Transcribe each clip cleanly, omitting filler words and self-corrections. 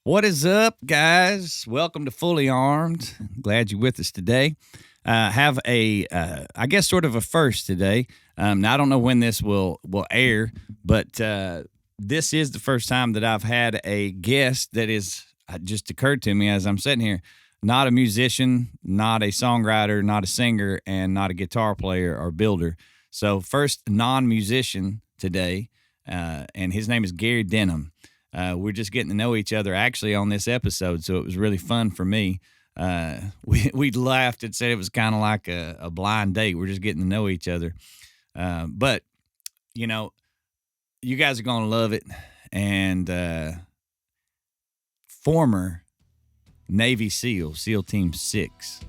What is up, guys? Welcome to Fully Armed. Glad you're with us today. Have I guess, sort of a first today. Now, I don't know when this will air, but this is the first time that I've had a guest that is just occurred to me as I'm sitting here. Not a musician, not a songwriter, not a singer, and not a guitar player or builder. So first non-musician today, and his name is Gary Denham. We're just getting to know each other actually on this episode, so it was really fun for me. We laughed and said it was kind of like a blind date. We're just getting to know each other. But, you know, you guys are going to love it. And former Navy SEAL Team 6.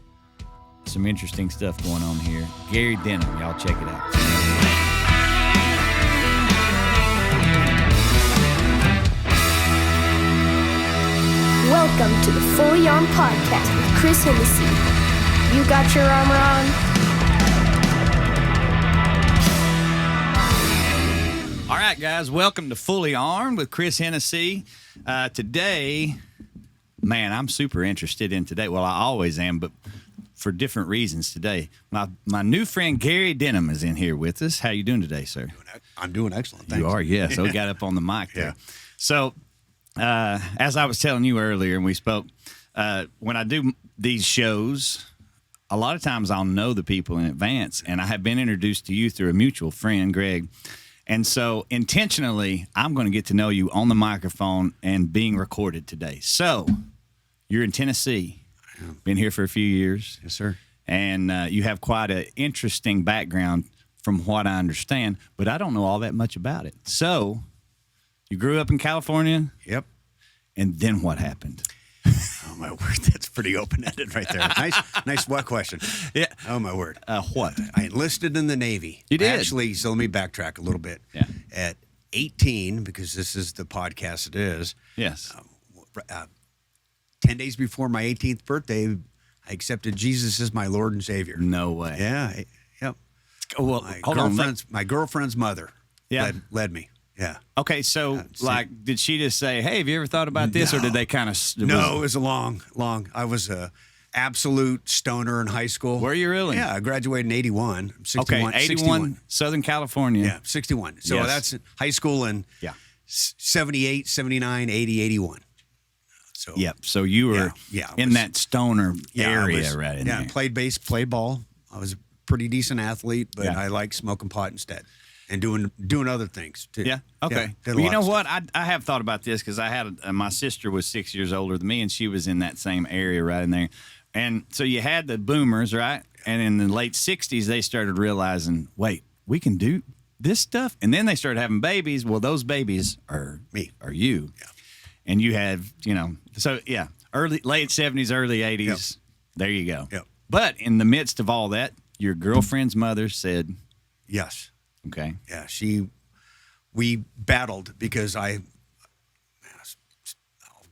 Some interesting stuff going on here. Gary Denham, y'all check it out. Welcome to the Fully Armed Podcast with Chris Hennessee. You got your armor on? All right, guys, welcome to Fully Armed with Chris Hennessee. Today, man, I'm super interested in today. Well, I always am, but for different reasons today. My new friend Gary Denham is in here with us. How you doing today, sir? I'm doing excellent. Thanks. You are, yes. So we got up on the mic there. Yeah. So, as I was telling you earlier, and we spoke, when I do these shows, a lot of times I'll know the people in advance, and I have been introduced to you through a mutual friend, Greg. And so intentionally, I'm going to get to know you on the microphone and being recorded today. So you're in Tennessee. Been here for a few years. Yes, sir. And you have quite an interesting background from what I understand, but I don't know all that much about it. So you grew up in California? Yep. And then what happened? Oh, my word. That's pretty open-ended right there. Nice what question. Yeah. Oh, my word. What? I enlisted in the Navy. You did? Actually, so let me backtrack a little bit. Yeah. At 18, because this is the podcast it is. Yes. 10 days before my 18th birthday, I accepted Jesus as my Lord and Savior. No way. Yeah. Yep. Well, My girlfriend's mother Yeah. led me. Yeah. Okay, so, did she just say, hey, have you ever thought about this? No. Or did they kind of... No, it was a long. I was a absolute stoner in high school. Were you really? Yeah, I graduated in 81. 61, Okay, 81, Southern California. Yeah, 61. So Yes. that's high school in 78, 79, 80, 81. So, Yep, so you were in that stoner area right in there. Yeah, played bass, played ball. I was a pretty decent athlete, but Yeah. I liked smoking pot instead and doing other things too. Yeah. Okay. did a Well, you lot know of what? I have thought about this because I had my sister was 6 years older than me, and she was in that same area right in there. And so you had the boomers, right? And in the late 60s, they started realizing, wait, we can do this stuff. And then they started having babies. Well, those babies are Me. are you. Yeah. And you have, so yeah, late 70s, early 80s. Yep. There you go. Yep. But in the midst of all that, your girlfriend's mother said, Yes. okay. Yeah, we battled because I'll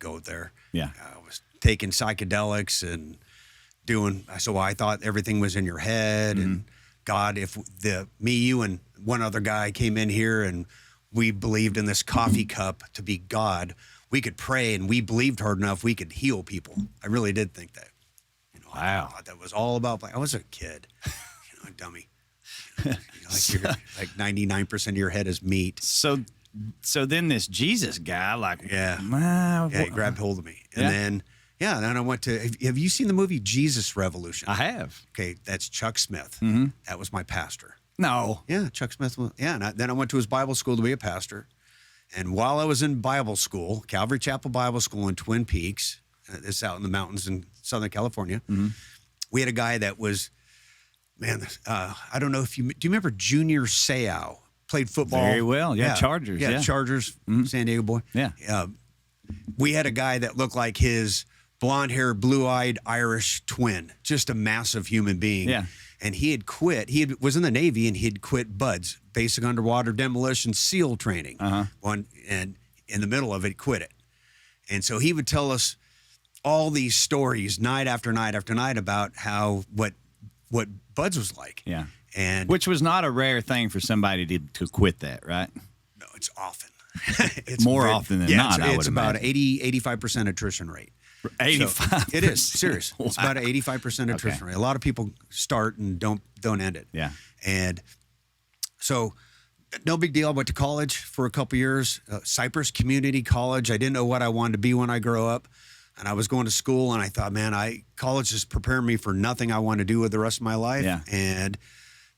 go there. Yeah. I was taking psychedelics and so I thought everything was in your head. Mm-hmm. And God, if me, you, and one other guy came in here and we believed in this coffee cup to be God, we could pray, and we believed hard enough we could heal people. I really did think that. Wow. I thought that was all about, I was a kid, a dummy. Like 99% of your head is meat. So then this Jesus guy, He grabbed hold of me. And then I went to, have you seen the movie Jesus Revolution? I have. Okay, that's Chuck Smith. Mm-hmm. That was my pastor. No. Yeah, Chuck Smith. And then I went to his Bible school to be a pastor. And while I was in Bible school, Calvary Chapel Bible School in Twin Peaks, it's out in the mountains in Southern California, we had a guy that was, I don't know if do you remember Junior Seau? Played football. Very well. Yeah, Chargers. Yeah. Chargers, San Diego boy. Yeah. We had a guy that looked like his blonde-haired, blue-eyed Irish twin, just a massive human being. Yeah. And he had quit. Was in the Navy, and he'd quit BUDS, Basic Underwater Demolition SEAL Training. And in the middle of it, quit it. And so he would tell us all these stories night after night after night about what BUDS was like. Yeah. And which was not a rare thing for somebody to quit that, right? no, it's often. It's More often than not, I would it's about imagine. 85% attrition rate. 85. It is serious. It's about an 85% attrition Okay. rate. A lot of people start and don't end it. Yeah. And so, no big deal. I went to college for a couple years, Cypress Community College. I didn't know what I wanted to be when I grow up, and I was going to school, and I thought, man, college is preparing me for nothing I want to do with the rest of my life. Yeah. And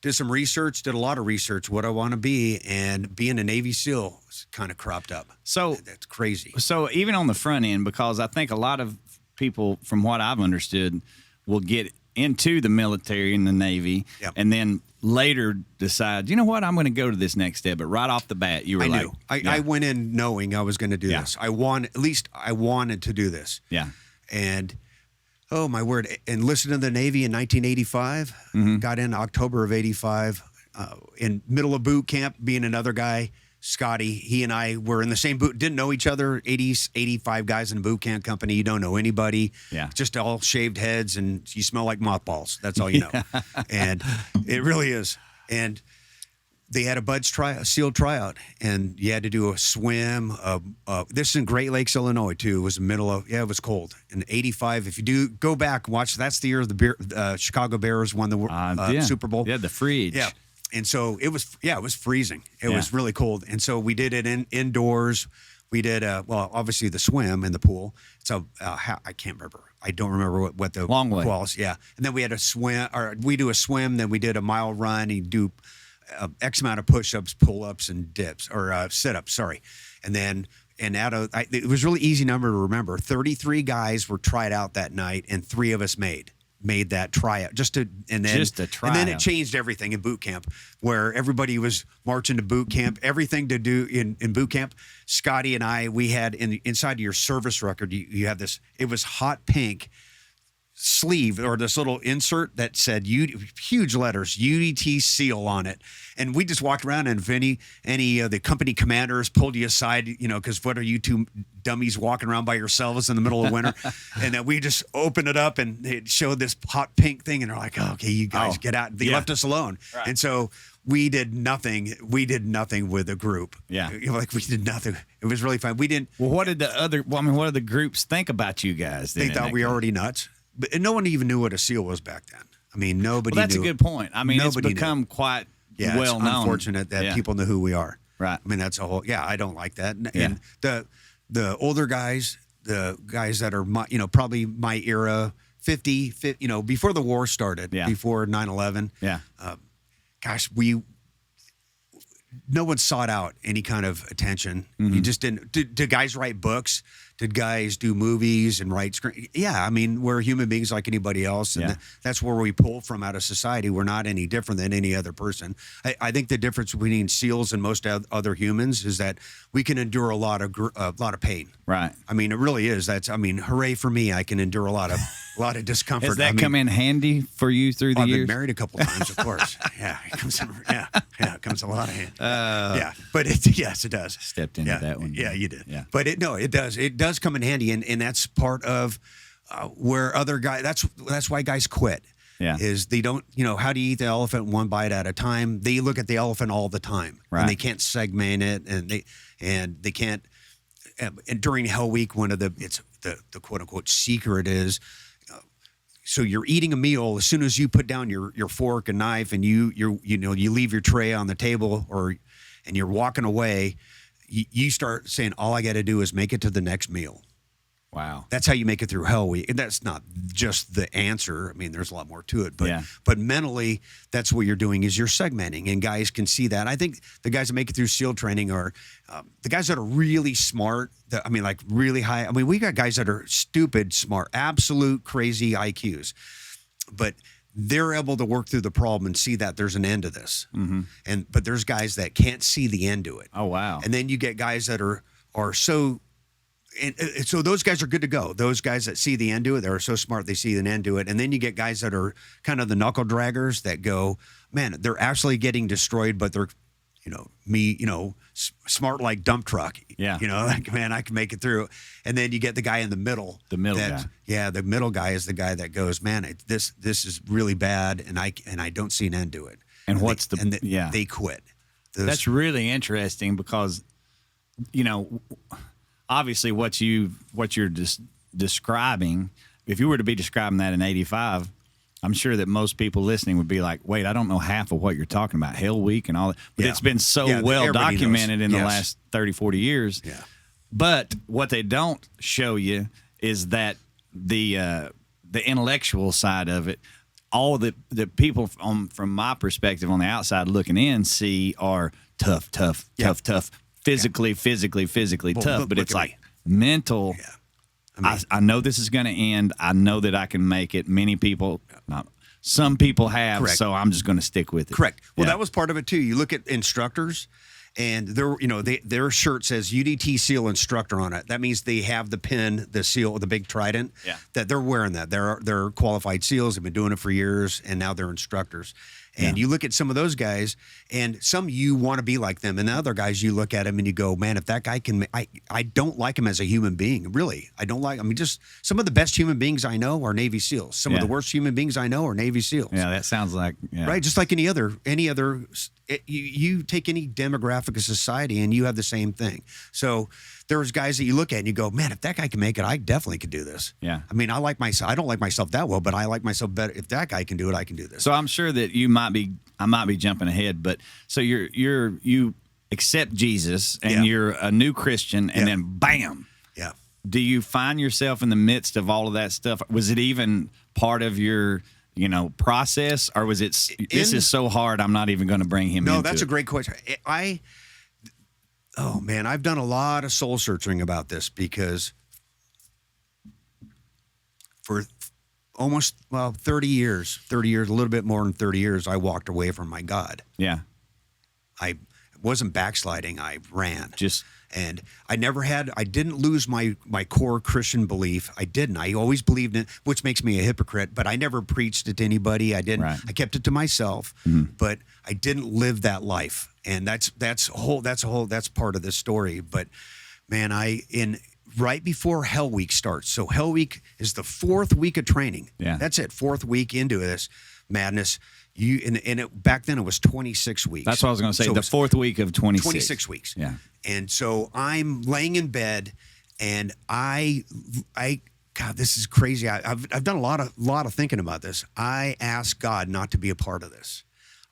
did some research, did a lot of research, what I want to be, and being a Navy SEAL kind of cropped up. So That's crazy. So even on the front end, because I think a lot of people, from what I've understood, will get into the military and the Navy, Yep. and then later decide, you know what, I'm going to go to this next step. But right off the bat, you were I like, knew. I went in knowing I was going to do Yeah. this. I wanted to do this. yeah, And oh my word! Enlisted in the Navy in 1985. Mm-hmm. Got in October of '85. In middle of boot camp, being another guy, Scotty. He and I were in the same boot. Didn't know each other. 85 guys in a boot camp company. You don't know anybody. Yeah. Just all shaved heads, and you smell like mothballs. That's all you know. And it really is. And they had a SEAL tryout, and you had to do a swim. This is in Great Lakes, Illinois, too. It was the middle of, it was cold. In '85, if you do go back and watch, that's the year the Chicago Bears won the Super Bowl. Yeah, the fridge. Yeah. And so it was freezing. It Yeah. was really cold. And so we did it indoors. We did, obviously the swim in the pool. So I can't remember. I don't remember what the Long way. was. Yeah. And then we had a swim, or we do a swim, then we did a mile run, and you do X amount of push-ups, pull-ups, and dips, or sit-ups, sorry. And then, it was really easy number to remember. 33 guys were tried out that night, and 3 of us made that tryout and then it changed everything in boot camp, where everybody was marching to boot camp, everything to do in boot camp. Scotty and I, we had inside of your service record, you have this, it was hot pink sleeve, or this little insert that said huge letters UDT SEAL on it. And we just walked around, and if any of the company commanders pulled you aside, because what are you two dummies walking around by yourselves in the middle of winter? And then we just opened it up, and it showed this hot pink thing, and they're like, oh, okay, you guys get out. They left us alone. Right. And so we did nothing with a group. Yeah. We did nothing. It was really fun. We didn't. Well, what did the groups think about you guys? They thought we were already nuts. But no one even knew what a SEAL was back then. I mean, nobody Well, that's knew. a good point. I mean, it's Nobody become quite Yeah, well it's known. unfortunate that Yeah. people know who we are. Right. I mean, that's a whole. Yeah, I don't like that. And, Yeah. and the older guys, the guys that are probably my era, 50, before the war started, Yeah. before 9/11. Yeah. Gosh, no one sought out any kind of attention. Mm-hmm. You just didn't. Did guys write books? Did guys do movies and write screen? Yeah, I mean, we're human beings like anybody else, and Yeah. that's where we pull from out of society. We're not any different than any other person. I think the difference between SEALs and most other humans is that we can endure a lot of pain. Right. I mean, it really is. Hooray for me! I can endure a lot of discomfort. Has that come in handy for you through the I've years? been married a couple times, of course. Yeah, it comes in. Yeah, it comes a lot of hand. Yeah, but yes, it does. Stepped into that one. Yeah, you did. Yeah. But it does. It does come in handy, and that's part of where other guys. That's why guys quit. Yeah. Is they don't. How do you eat the elephant one bite at a time? They look at the elephant all the time, Right. and they can't segment it, and they can't. And during Hell Week, one of the quote unquote secret is. So you're eating a meal. As soon as you put down your fork and knife, and you leave your tray on the table, and you're walking away, you start saying, all I got to do is make it to the next meal. Wow. That's how you make it through Hell Week. And that's not just the answer. I mean, there's a lot more to it. But Yeah. but mentally, that's what you're doing is you're segmenting, and guys can see that. I think the guys that make it through SEAL training are the guys that are really smart. Like really high. I mean, we got guys that are stupid smart, absolute crazy IQs, but they're able to work through the problem and see that there's an end to this. Mm-hmm. But there's guys that can't see the end to it. Oh, wow. And then you get guys that are so. And so those guys are good to go. Those guys that see the end to it, they're so smart, they see an end to it. And then you get guys that are kind of the knuckle draggers that go, man, they're actually getting destroyed, but they're, smart like dump truck. Yeah. Like, man, I can make it through. And then you get the guy in the middle. The middle guy. Yeah, the middle guy is the guy that goes, man, this is really bad, and I don't see an end to it. And they quit. That's really interesting, because obviously what you're describing, if you were to be describing that in 85, I'm sure that most people listening would be like, wait, I don't know half of what you're talking about, Hell Week and all that. But it's been so well everybody documented knows. in the last 30, 40 years. Yeah. But what they don't show you is that the intellectual side of it, all the people from my perspective on the outside looking in see are tough, physically tough. But it's like mental. Yeah. I know this is going to end. I know that I can make it. Many people, some people have, Correct. So I'm just going to stick with it. Correct. Well, that was part of it too. You look at instructors, and their shirt says UDT SEAL instructor on it. That means they have the pin, the seal, the big trident. Yeah. That they're wearing that. They're qualified SEALs. They've been doing it for years, and now they're instructors. And you look at some of those guys, and some you want to be like them, and the other guys you look at them and you go, man, if that guy can, I don't like him as a human being. Really, I don't like. I mean, just some of the best human beings I know are Navy SEAls. Some of the worst human beings I know are Navy SEAls. Yeah, that sounds like right. Just like any other. You take any demographic of society, and you have the same thing. So there's guys that you look at and you go, man, if that guy can make it, I definitely could do this. Yeah. I mean, I like myself. I don't like myself that well, but I like myself better. If that guy can do it, I can do this. So I'm sure that I might be jumping ahead, but so you accept Jesus and you're a new Christian, and then bam. Yeah. Do you find yourself in the midst of all of that stuff? Was it even part of your process, or was it this is so hard I'm not even going to bring him into it? No, that's a great question. Oh man, I've done a lot of soul searching about this, because for almost 30 years, a little bit more than 30 years, I walked away from my God. Yeah. I wasn't backsliding. I ran. And I didn't lose my core Christian belief. I didn't. I always believed in it, which makes me a hypocrite, but I never preached it to anybody. I didn't. Right. I kept it to myself, but I didn't live that life. And that's part of this story. But man, right before Hell Week starts. So Hell Week is the 4th week of training. Yeah. That's it. 4th week into this madness. Back then it was 26 weeks. That's what I was going to say. So the 4th week of 26. 26 weeks. Yeah. And so I'm laying in bed, and God, this is crazy. I've done a lot of thinking about this. I asked God not to be a part of this.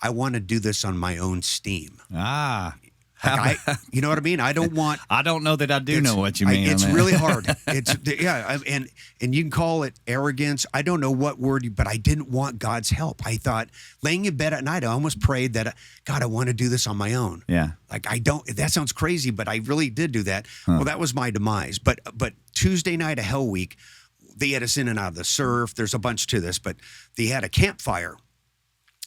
I want to do this on my own steam. You know what I mean? I don't want. I don't know that I do know what you mean. It's really hard. And you can call it arrogance. I don't know what word, but I didn't want God's help. I thought, laying in bed at night, I almost prayed that, God, I want to do this on my own. Yeah. Like that sounds crazy, but I really did do that. Huh. Well, that was my demise. But Tuesday night of Hell Week, they had us in and out of the surf. There's a bunch to this, but they had a campfire.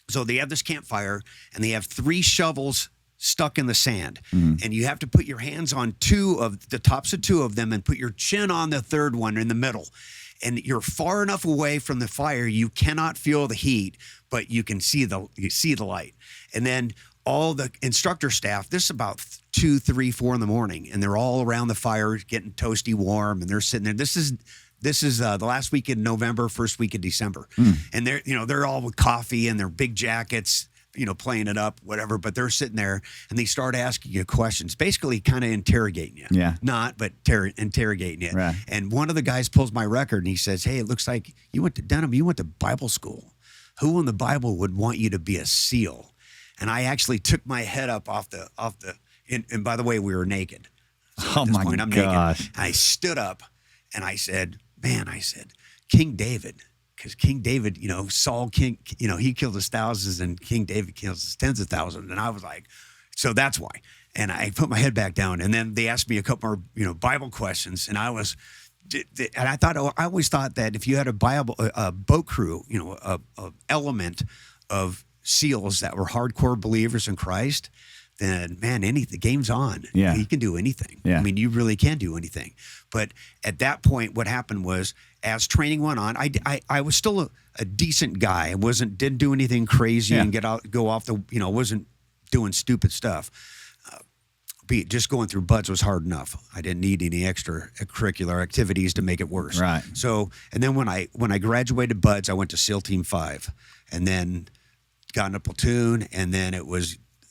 So they have this campfire, and they have 3 shovels stuck in the sand, and you have to put your hands on the tops of 2 of them, and put your chin on the 3rd one in the middle. And you're far enough away from the fire, you cannot feel the heat, but you can see the light. And then all the instructor staff, this is about 2, 3, 4 in the morning, and they're all around the fire getting toasty warm, and they're sitting there. This is the last week in November, first week of December, and they're all with coffee and their big jackets, playing it up, whatever. But they're sitting there, and they start asking you questions, basically kind of interrogating you. Yeah. Not, but interrogating you. Right. And one of the guys pulls my record, and he says, "Hey, it looks like you went to Denham. You went to Bible school. Who in the Bible would want you to be a SEAL?" And I actually took my head up off the. And by the way, we were naked. So I'm naked. I stood up, and I said, King David. Because King David, Saul, he killed his thousands, and King David kills his tens of thousands. And I was like, so that's why. And I put my head back down, and then they asked me a couple more, Bible questions, and I always thought that if you had a boat crew, a element of SEALs that were hardcore believers in Christ, then man, the game's on. Yeah. You can do anything. Yeah. I mean, you really can do anything. But at that point, what happened was, as training went on, I was still a decent guy. I didn't do anything crazy and go off the, wasn't doing stupid stuff. Just going through buds was hard enough. I didn't need any extra curricular activities to make it worse. Right. So, and then when I graduated buds, I went to SEAL Team 5, and then got in a platoon, and then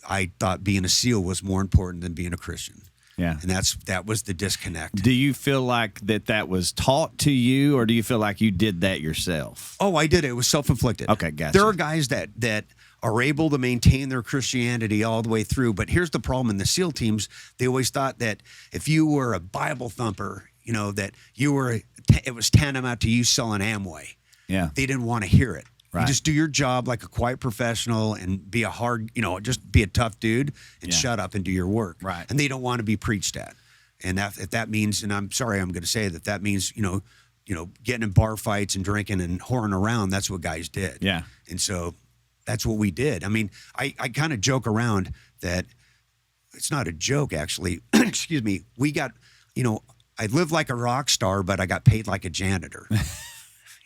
I thought being a SEAL was more important than being a Christian. Yeah. And that was the disconnect. Do you feel like that was taught to you, or do you feel like you did that yourself? Oh, I did it. It was self-inflicted. Okay, gotcha. There are guys that are able to maintain their Christianity all the way through, but here's the problem in the SEAL teams. They always thought that if you were a Bible thumper, that it was tantamount to you selling Amway. Yeah. They didn't want to hear it. Right. You just do your job like a quiet professional and be just be a tough dude and shut up and do your work. Right. And they don't want to be preached at. And if that means, and I'm sorry, I'm going to say that means, getting in bar fights and drinking and whoring around, that's what guys did. Yeah. And so that's what we did. I mean, I kind of joke around that it's not a joke, actually. Excuse me. We got, I lived like a rock star, but I got paid like a janitor.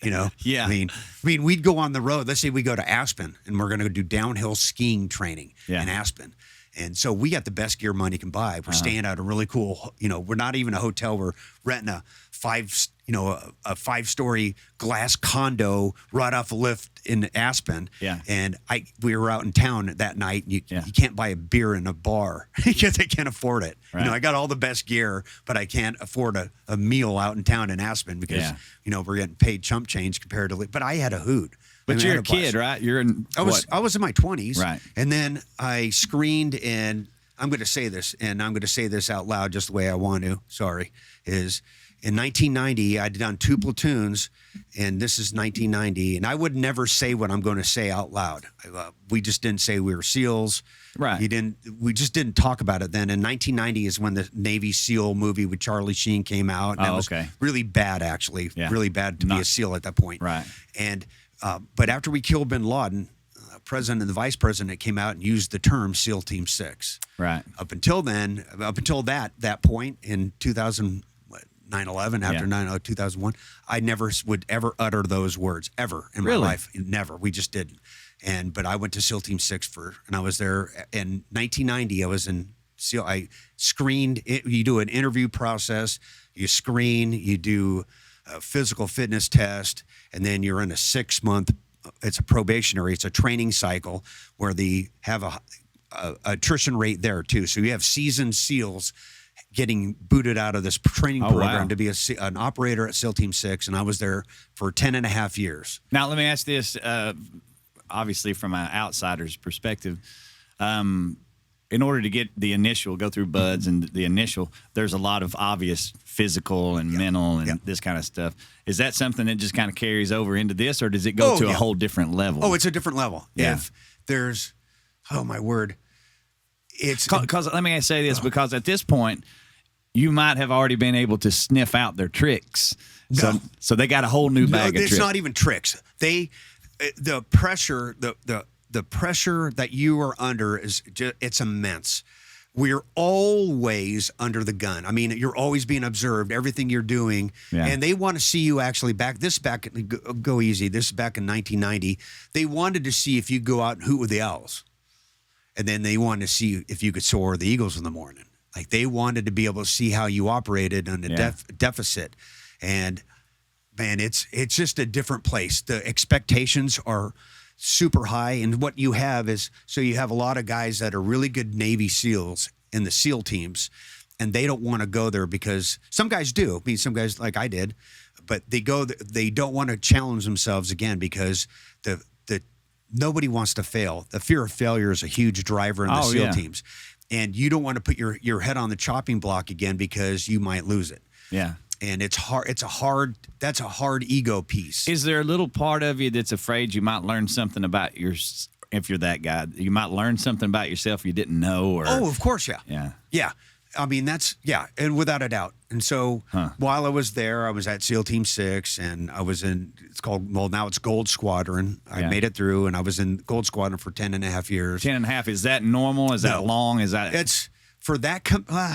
Yeah. I mean, we'd go on the road. Let's say we go to Aspen and we're going to do downhill skiing training in Aspen. And so we got the best gear money can buy. We're staying at a really cool, we're not even a hotel. We're renting a 5-story glass condo right off a lift in Aspen. Yeah. And we were out in town that night. And you can't buy a beer in a bar because they can't afford it. Right. I got all the best gear, but I can't afford a meal out in town in Aspen because, we're getting paid chump change comparatively. But I had a hoot. But you're a kid, right? You're in I was in my 20s. Right. And then I screened, and I'm going to say this, and I'm going to say this out loud just the way I want to. Sorry. Is in 1990, I'd done 2 platoons, and this is 1990. And I would never say what I'm going to say out loud. We just didn't say we were SEALs. Right. We just didn't talk about it then. And 1990 is when the Navy SEAL movie with Charlie Sheen came out. And that was really bad, actually. Yeah. Really bad to be a SEAL at that point. Right. And but after we killed bin Laden, president and the vice president came out and used the term SEAL Team 6. Right. Up until that point in 2009-11, after 2001, I never would ever utter those words ever in my life. Never. We just didn't. But I went to SEAL Team 6 and I was there in 1990. I was in SEAL. I screened. You do an interview process. You screen. You do a physical fitness test, and then you're in a 6-month. It's a probationary. It's a training cycle where they have a attrition rate there too. So you have seasoned SEALs getting booted out of this training program to be an operator at SEAL Team 6, and I was there for 10 and a half years. Now let me ask this. Obviously, from an outsider's perspective, in order to get go through BUDS and the initial, there's a lot of obvious physical and mental and this kind of stuff. Is that something that just kind of carries over into this, or does it go to a whole different level? Oh, it's a different level. Yeah. If there's, oh my word, it's because let me say this, because at this point, you might have already been able to sniff out their tricks. So they got a whole new bag of tricks. It's not even tricks. The pressure, the pressure that you are under it's immense. We're always under the gun. I mean, you're always being observed, everything you're doing. Yeah. And they want to see you actually go easy. This is back in 1990. They wanted to see if you go out and hoot with the owls. And then they wanted to see if you could soar the eagles in the morning. Like they wanted to be able to see how you operated on a deficit. And man, it's just a different place. The expectations are super high, and what you have is, so you have a lot of guys that are really good Navy SEALs in the SEAL teams, and they don't want to go there because some guys do. I mean, some guys like I did, but they don't want to challenge themselves again because nobody wants to fail. The fear of failure is a huge driver in the SEAL teams, and you don't want to put your head on the chopping block again because you might lose it. Yeah. And it's hard. That's a hard ego piece. Is there a little part of you that's afraid you might learn something about if you're that guy, you might learn something about yourself you didn't know? Or of course, yeah. Yeah. Yeah. I mean, and without a doubt. And so while I was there, I was at SEAL Team 6, and I was now it's Gold Squadron. I made it through, and I was in Gold Squadron for 10 and a half years. 10 and a half. Is that normal? Is that long? Is that... For that,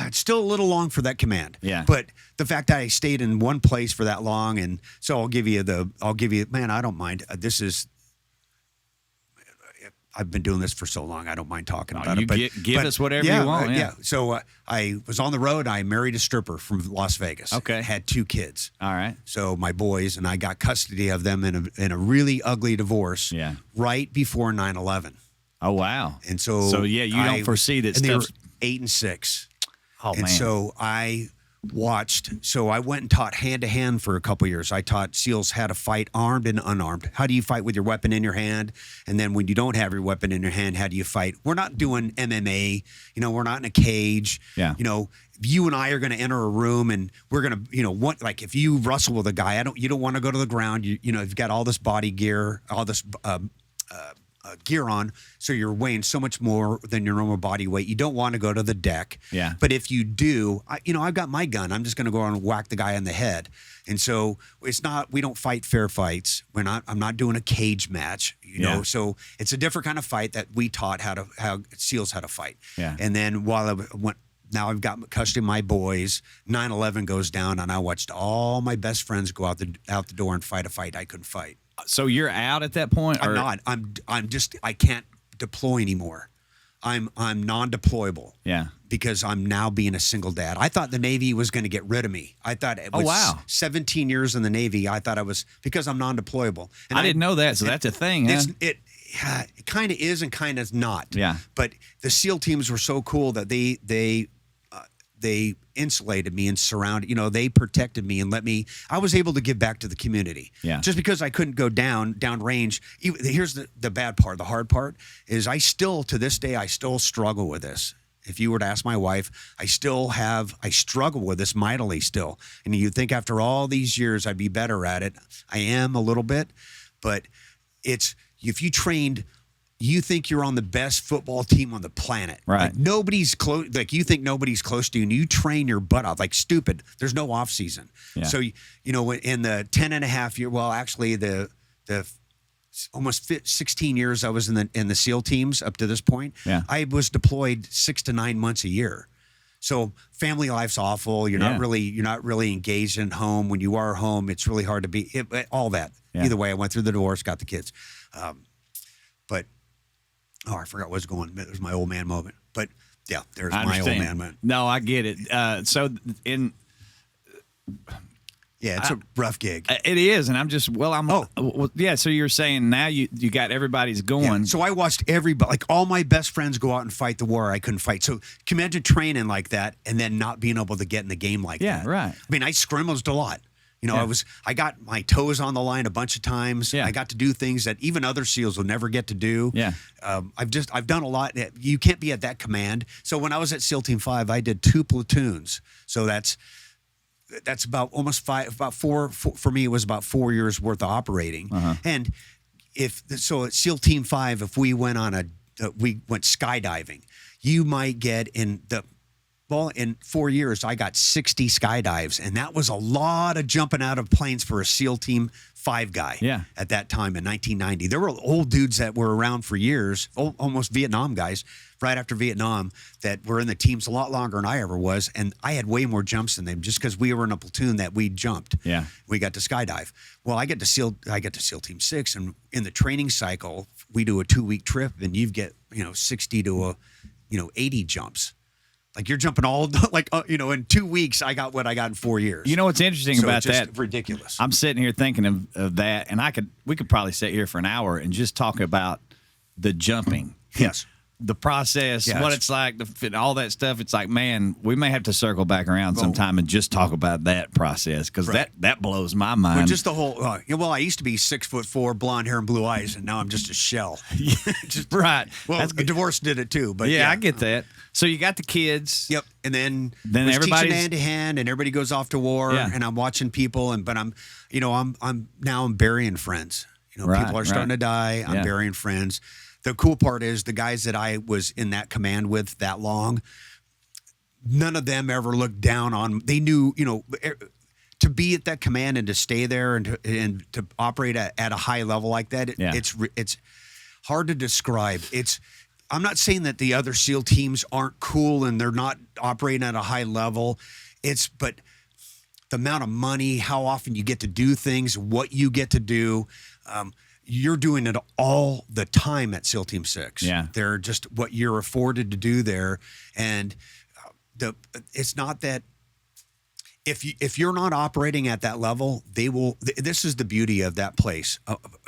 it's still a little long for that command. Yeah. But the fact that I stayed in one place for that long, and so I'll give you, man, I don't mind. I've been doing this for so long, I don't mind talking about it. But give us whatever you want. Yeah. So I was on the road. I married a stripper from Las Vegas. Okay. Had 2 kids. All right. So my boys, and I got custody of them in a really ugly divorce. Yeah. Right before 9/11. Oh wow. And so you don't foresee that and they were stuff. 8 and 6. Oh, and man. so I went and taught hand-to-hand for a couple years. I taught SEALs how to fight armed and unarmed. How do you fight with your weapon in your hand? And then when you don't have your weapon in your hand, how do you fight? We're not doing MMA. We're not in a cage. Yeah. You and I are going to enter a room and we're going to, like if you wrestle with a guy, you don't want to go to the ground. You've got all this body gear, all this gear on, so you're weighing so much more than your normal body weight. You don't want to go to the deck. Yeah. But if you do, I've got my gun. I'm just going to go and whack the guy on the head. And so we don't fight fair fights. I'm not doing a cage match, Yeah. So it's a different kind of fight that we taught how SEALs how to fight. Yeah. And then now I've got custody of my boys. 9/11 goes down, and I watched all my best friends go out the door and fight a fight I couldn't fight. So you're out at that point? I'm or? not. I can't deploy anymore. I'm non-deployable. Yeah. Because I'm now being a single dad. I thought the Navy was going to get rid of me. I thought it was wow. 17 years in the Navy. I thought I was, because I'm non-deployable. And I didn't know that, so that's a thing, huh? It kind of is and kind of not. Yeah. But the SEAL teams were so cool that they insulated me and surrounded, they protected me and I was able to give back to the community. Yeah. Just because I couldn't go down range. Here's the bad part. The hard part is to this day, I still struggle with this. If you were to ask my wife, I struggle with this mightily still. And you'd think after all these years, I'd be better at it. I am a little bit, but if you trained, you think you're on the best football team on the planet. Right. Like nobody's close. Like you think nobody's close to you, and you train your butt off like stupid. There's no off season. Yeah. So in the 10 and a half year, well, actually the almost 16 years I was in the SEAL teams up to this point. Yeah. I was deployed 6 to 9 months a year. So family life's awful. You're not really engaged in home. When you are home, it's really hard to be all that. Yeah. Either way, I went through the divorce, got the kids, but. Oh, I forgot what's going. It was my old man moment. But yeah, there's my old man moment. No, I get it. It's a rough gig. It is, and I'm just yeah. So you're saying now you got everybody's going. Yeah. So I watched everybody, like all my best friends, go out and fight the war I couldn't fight. So can you imagine training like that and then not being able to get in the game like that? Yeah, right. I mean, I scrimmaged a lot. Yeah. I got my toes on the line a bunch of times. Yeah. I got to do things that even other SEALs will never get to do. Yeah. I've done a lot. You can't be at that command. So when I was at SEAL Team 5, I did 2 platoons. So that's about almost 5, for me, it was about 4 years worth of operating. Uh-huh. And at SEAL Team 5, if we went we went skydiving, you might get in 4 years, I got 60 skydives, and that was a lot of jumping out of planes for a SEAL Team 5 guy. Yeah. At that time in 1990. There were old dudes that were around for years, almost Vietnam guys, right after Vietnam, that were in the teams a lot longer than I ever was, and I had way more jumps than them just because we were in a platoon that we jumped. Yeah. We got to skydive. Well, I get to SEAL Team 6, and in the training cycle, we do a 2-week trip, and you get 60 to 80 jumps. Like you're jumping in 2 weeks, I got what I got in 4 years. You know what's interesting about it's just that? Ridiculous. I'm sitting here thinking of that, and we could probably sit here for an hour and just talk about the jumping. Yes. The process, Yeah, what it's like, all that stuff. It's like, man, we may have to circle back around sometime and just talk about that process because that blows my mind. Well, just the whole. I used to be 6'4", blonde hair and blue eyes, and now I'm just a shell. Right. Well, That's good. divorce did it too, but I get that. So you got the kids. Yep, and then everybody's teaching hand to hand, and everybody goes off to war, and I'm watching people, but I'm burying friends. People are starting to die. I'm burying friends. The cool part is the guys that I was in that command with that long, none of them ever looked down on. They knew, to be at that command and to stay there and to operate at a high level like that. It's hard to describe. I'm not saying that the other SEAL teams aren't cool and they're not operating at a high level. But the amount of money, how often you get to do things, what you get to do. You're doing it all the time at SEAL Team 6. Yeah. They're just what you're afforded to do there. And it's not that if you're not operating at that level, they will. This is the beauty of that place.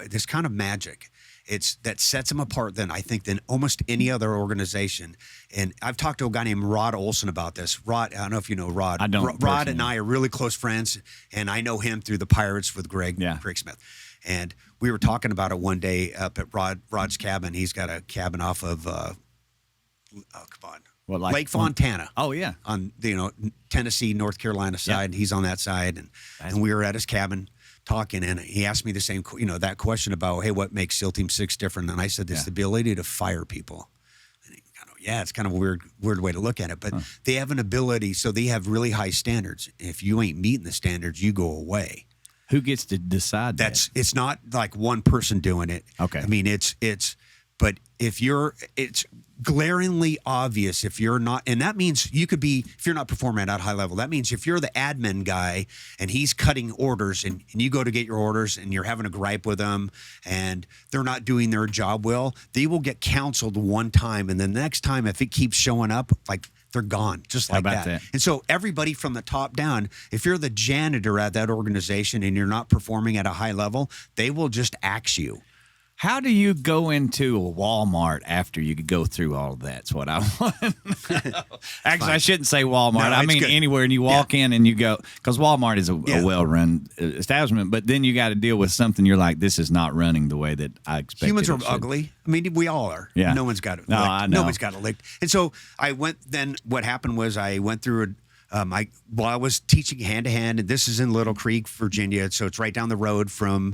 This kind of magic that sets them apart than I think than almost any other organization. And I've talked to a guy named Rod Olson about this. Rod, I don't know if you know Rod. I don't. Rod and I are really close friends, and I know him through the Pirates with Greg Smith. And we were talking about it one day up at Rod's cabin. He's got a cabin off of Lake Fontana. Oh yeah, on Tennessee, North Carolina side. He's on that side, and we were at his cabin talking, and he asked me the same, that question about, hey, what makes SEAL Team 6 different? And I said, it's the ability to fire people. And he it's kind of a weird way to look at it, but they have an ability, so they have really high standards. If you ain't meeting the standards, you go away. Who gets to decide that? It's not like one person doing it. Okay. I mean, but it's glaringly obvious if you're not, and that means you could be, if you're not performing at a high level, that means if you're the admin guy and he's cutting orders and you go to get your orders and you're having a gripe with them and they're not doing their job well, they will get counseled one time. And then the next time, if it keeps showing up, like they're gone, just like that. And so everybody from the top down, if you're the janitor at that organization and you're not performing at a high level, they will just axe you. How do you go into a Walmart after you go through all of that? That's what I want to know. Actually, I shouldn't say Walmart. No, I mean good. anywhere, and you walk in and you go, because Walmart is a well-run establishment, but then you got to deal with something you're like, this is not running the way that I expected. Humans are ugly. I mean, we all are. Yeah. No one's got it. No, I know. Nobody's got it licked. And so what happened was I went through I was teaching hand-to-hand, and this is in Little Creek, Virginia, so it's right down the road from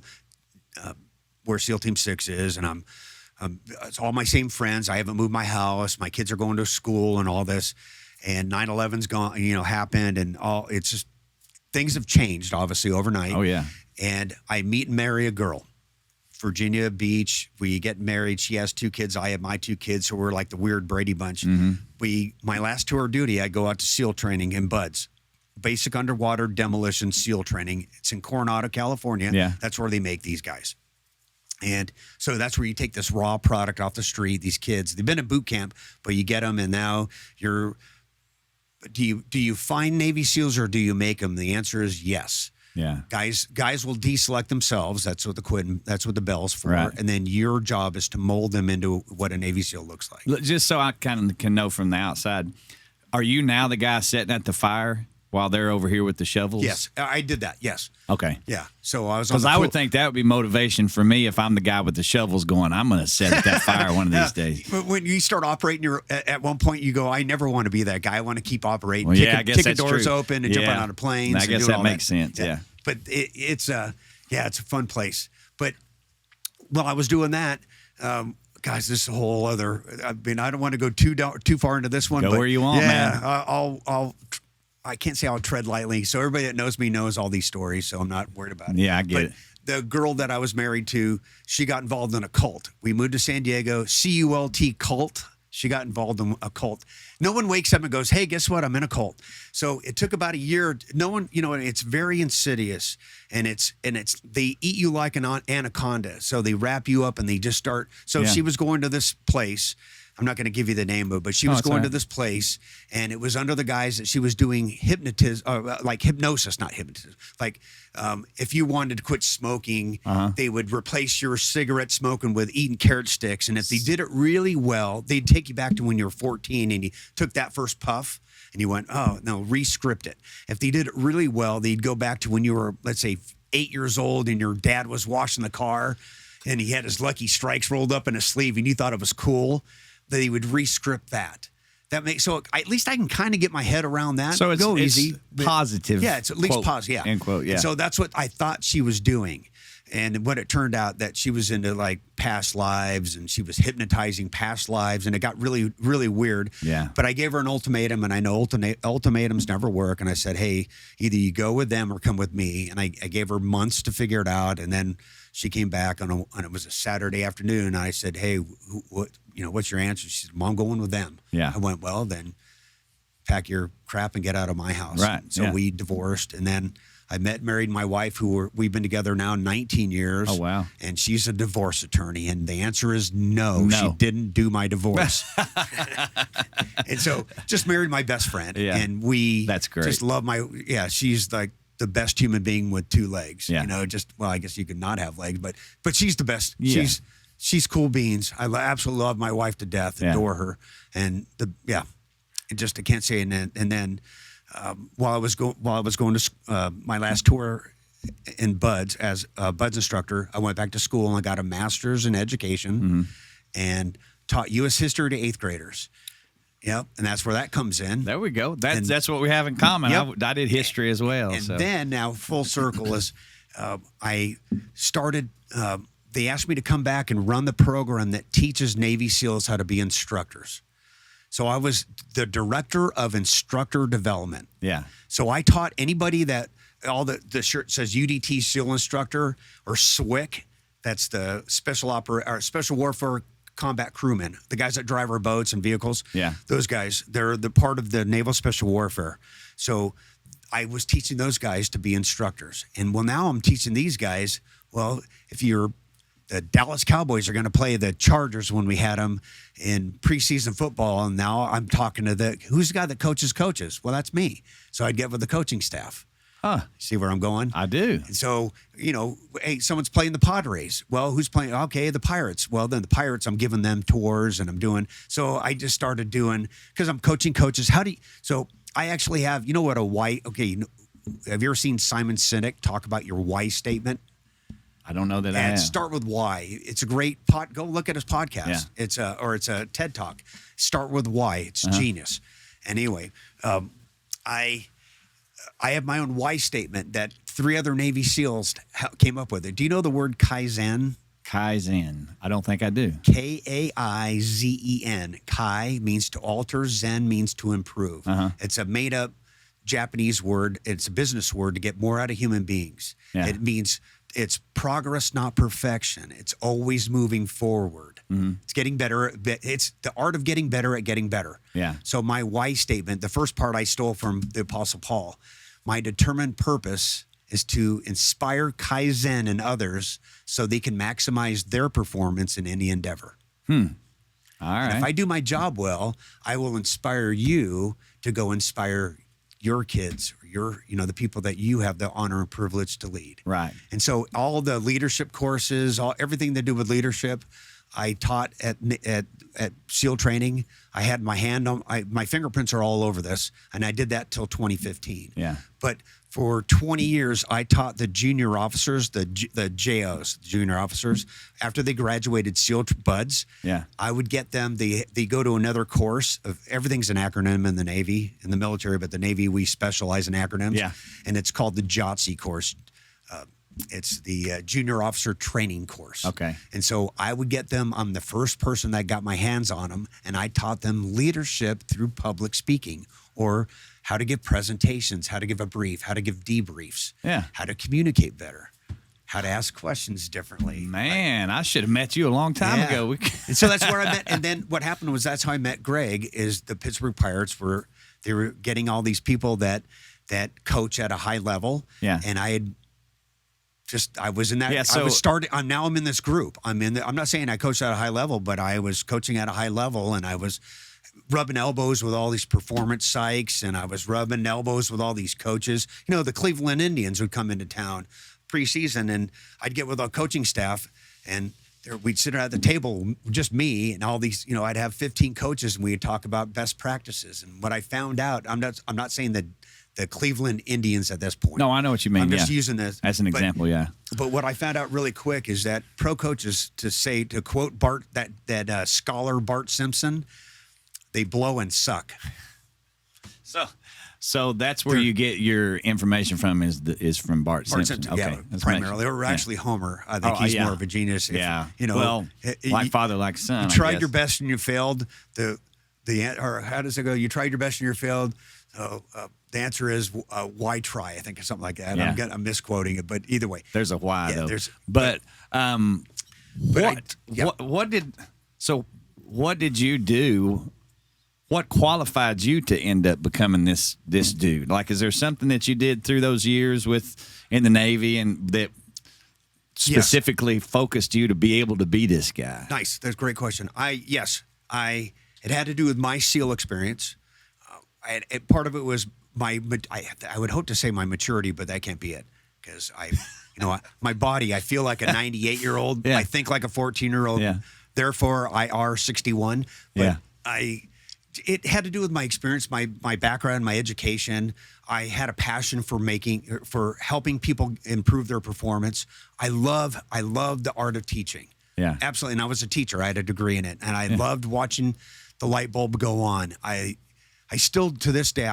where SEAL Team 6 is, and it's all my same friends. I haven't moved my house. My kids are going to school and all this, and 9/11's gone, happened, and it's just, things have changed, obviously, overnight. Oh, yeah. And I meet and marry a girl, Virginia Beach. We get married. She has 2 kids. I have my 2 kids, so we're like the weird Brady Bunch. Mm-hmm. My last tour of duty, I go out to SEAL training in Buds. Basic underwater demolition SEAL training. It's in Coronado, California. Yeah. That's where they make these guys. And so that's where you take this raw product off the street. These kids, they've been in boot camp, but you get them, and now do you find Navy SEALs or do you make them? The answer is yes. Yeah. Guys will deselect themselves. That's what the bell's for. Right. And then your job is to mold them into what a Navy SEAL looks like. Just so I kind of can know from the outside, are you now the guy sitting at the fire while they're over here with the shovels? Yes, I did that. Yes. Okay. Yeah. So I was on because I would think that would be motivation for me if I'm the guy with the shovels going, I'm going to set at that fire one of these days. But when you start operating, at one point you go, I never want to be that guy. I want to keep operating. Well, I guess that's doors true. open and jumping out of planes. I guess that makes sense. Yeah. But it's a fun place. But while I was doing that, guys, this is a whole other. I mean, I don't want to go too far into this one. Go but where you want, man. I can't say I'll tread lightly. So everybody that knows me knows all these stories, so I'm not worried about it. Yeah, I get it. The girl that I was married to, she got involved in a cult. We moved to San Diego, CULT cult. She got involved in a cult. No one wakes up and goes, hey, guess what? I'm in a cult. So it took about a year. No one, it's very insidious, and they eat you like an anaconda. So they wrap you up and they just start. So she was going to this place. I'm not going to give you the name of it, but she was going to this place, and it was under the guise that she was doing hypnosis, not hypnotism. Like if you wanted to quit smoking, they would replace your cigarette smoking with eating carrot sticks. And if they did it really well, they'd take you back to when you were 14 and you took that first puff and you went, oh, no, re-script it. If they did it really well, they'd go back to when you were, let's say, 8 years old and your dad was washing the car and he had his Lucky Strikes rolled up in his sleeve and you thought it was cool. That he would re-script that. That makes at least I can kind of get my head around that. So it's easy, positive. Yeah, it's at least positive. Yeah, end quote. Yeah. And so that's what I thought she was doing, and what it turned out that she was into like past lives, and she was hypnotizing past lives, and it got really, really weird. Yeah. But I gave her an ultimatum, and I know ultimatums never work. And I said, hey, either you go with them or come with me. And I gave her months to figure it out, and then she came back and it was a Saturday afternoon. And I said, hey, what's your answer? She said, I'm going with them. Yeah. I went, well, then pack your crap and get out of my house. Right. So we divorced. And then I married my wife, we've been together now 19 years. Oh, wow. And she's a divorce attorney. And the answer is no. She didn't do my divorce. And so just married my best friend. Yeah. And that's great. Just love she's like the best human being with 2 legs. Yeah. I guess you could not have legs, but she's the best. Yeah. she's cool beans. I absolutely love my wife to death, adore her, and I can't say. And then while I was going to my last tour in Buds as a Buds instructor, I went back to school and I got a master's in education and taught U.S. history to 8th graders. Yep, and that's where that comes in. There we go. That's what we have in common. Yep. I did history as well. And so. then now full circle is I started. They asked me to come back and run the program that teaches Navy SEALs how to be instructors. So I was the director of instructor development. Yeah. So I taught anybody that the shirt says UDT SEAL instructor or SWCC. That's the special warfare combat crewmen, the guys that drive our boats and vehicles. Yeah. Those guys, they're the part of the Naval Special Warfare. So I was teaching those guys to be instructors. And now I'm teaching these guys, if the Dallas Cowboys are going to play the Chargers when we had them in preseason football. And now I'm talking to who's the guy that coaches? Well, that's me. So I'd get with the coaching staff. Huh. See where I'm going? I do. And so, hey, someone's playing the Padres. Well, who's playing? Okay, the Pirates. Well, then the Pirates, I'm giving them tours and I'm doing. So I just started doing, because I'm coaching coaches. So I actually have, what a why, okay, have you ever seen Simon Sinek talk about your why statement? I don't know that I have. Start with why. It's a great go look at his podcast. Yeah. It's a TED Talk. Start with why. It's genius. Anyway, I have my own why statement that 3 other Navy SEALs came up with it. Do you know the word Kaizen? Kaizen. I don't think I do. Kaizen. Kai means to alter. Zen means to improve. It's a made-up Japanese word. It's a business word to get more out of human beings. Yeah. It means it's progress, not perfection. It's always moving forward. It's getting better. It's the art of getting better at getting better. Yeah. So my why statement, the first part I stole from the Apostle Paul. My determined purpose is to inspire Kaizen in others so they can maximize their performance in any endeavor. All right. And if I do my job well, I will inspire you to go inspire your kids or the people that you have the honor and privilege to lead. Right. And so all the leadership courses, everything to do with leadership, I taught at SEAL training. I had my hand on my fingerprints are all over this, and I did that till 2015. Yeah. But for 20 years, I taught the junior officers, the JOs, junior officers, after they graduated SEAL Buds. Yeah. I would get them. They go to another course of everything's an acronym in the Navy, in the military, but the Navy we specialize in acronyms. Yeah. And it's called the JOTC course. It's the junior officer training course. Okay. And so I would get them. I'm the first person that got my hands on them, and I taught them leadership through public speaking, or how to give presentations, how to give a brief, how to give debriefs, how to communicate better, how to ask questions differently. Man, I should have met you a long time ago. And so that's where I met. And then what happened was that's how I met Greg. Is the Pittsburgh Pirates were getting all these people that coach at a high level. Yeah. And I was in that. Yeah, so I'm in this group. I'm not saying I coached at a high level, but I was coaching at a high level, and I was rubbing elbows with all these performance psychs, and I was rubbing elbows with all these coaches. The Cleveland Indians would come into town preseason, and I'd get with our coaching staff, and we'd sit at the table, just me and all these. I'd have 15 coaches, and we'd talk about best practices. And what I found out, I'm not saying that the Cleveland Indians at this point. No, I know what you mean. I'm just using this as an example. Yeah. But what I found out really quick is that pro coaches, to quote Bart, that scholar Bart Simpson, they blow and suck. So that's where you get your information from is from Bart Simpson. Okay. Yeah, primarily, or actually Homer. I think he's more of a genius. Like father, like son. You tried your best and you failed. Or how does it go? You tried your best and you failed. The answer is why try? I think, or something like that. Yeah. I'm misquoting it, but either way, there's a why though. What did you do? What qualified you to end up becoming this dude? Like, is there something that you did through those years in the Navy and that specifically focused you to be able to be this guy? Nice. That's a great question. It had to do with my SEAL experience. Part of it was I would hope to say my maturity, but that can't be it, because My body, I feel like a 98-year-old. Yeah. I think like a 14-year-old. Yeah. Therefore, I are 61. But it had to do with my experience, my background, my education. I had a passion for helping people improve their performance. I love the art of teaching. Yeah. Absolutely. And I was a teacher. I had a degree in it. And I loved watching the light bulb go on. I still, to this day,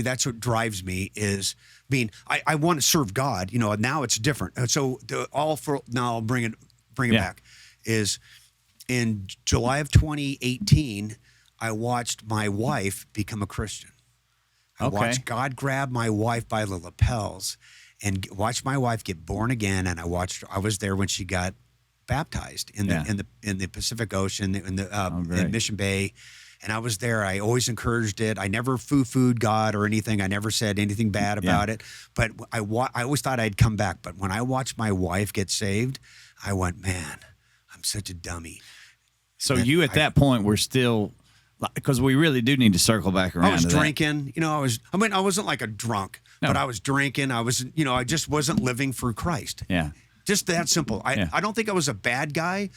that's what drives me is I want to serve God. Now it's different. So now I'll bring it back, is in July of 2018, I watched my wife become a Christian. I watched God grab my wife by the lapels and watched my wife get born again. And I was there when she got baptized in the Pacific Ocean, in Mission Bay. And I was there. I always encouraged it. I never foo-fooed God or anything. I never said anything bad about it. But I always thought I'd come back. But when I watched my wife get saved, I went, man, I'm such a dummy. So you at that point were still, because we really do need to circle back around. I was to drinking. I wasn't like a drunk, but I was drinking. I was, I just wasn't living for Christ. Yeah. Just that simple. I don't think I was a bad guy.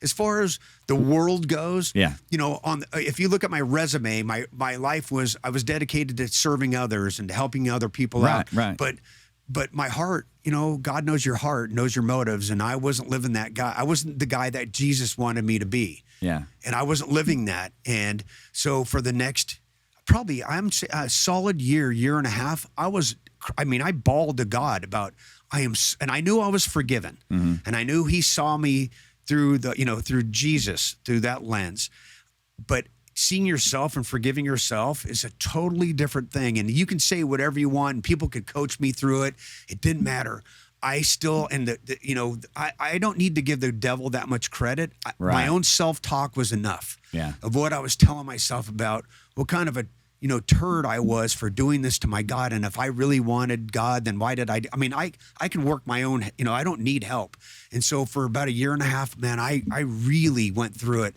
As far as the world goes, if you look at my resume, my life I was dedicated to serving others and to helping other people out. Right. But my heart, God knows your heart, knows your motives, and I wasn't living that guy. I wasn't the guy that Jesus wanted me to be. Yeah. And I wasn't living that. And so for the next, probably a solid year and a half, I bawled to God about, and I knew I was forgiven. Mm-hmm. And I knew he saw me through through Jesus, through that lens. But seeing yourself and forgiving yourself is a totally different thing. And you can say whatever you want and people could coach me through it. It didn't matter. I still, I don't need to give the devil that much credit. My own self-talk was enough of what I was telling myself about what kind of a, turd I was for doing this to my God. And if I really wanted God, then why did I can work my own, I don't need help. And so for about a year and a half, man, I really went through it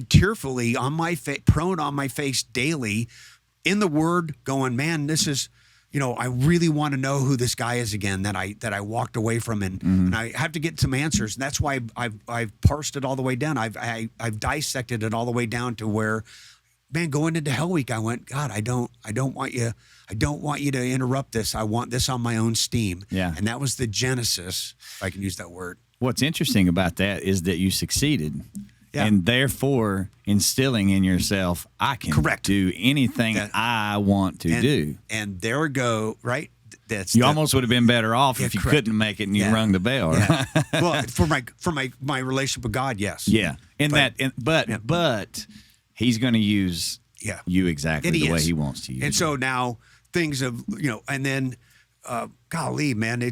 tearfully on my face, prone on my face daily in the Word, going, man, this is, I really want to know who this guy is again that I walked away from, and I have to get some answers. And that's why I've parsed it all the way down. I've dissected it all the way down to where, man, going into Hell Week, I went, God, I don't want you to interrupt this. I want this on my own steam. Yeah. And that was the genesis, if I can use that word. What's interesting about that is that you succeeded. Yeah. And therefore instilling in yourself, I can do anything I want to do. And there we go, right? You almost would have been better off if you couldn't make it and you rung the bell. Right? Well, for my relationship with God, yes. Yeah. But he's going to use you exactly the way he wants to use you. And so now things have, and then, golly, man,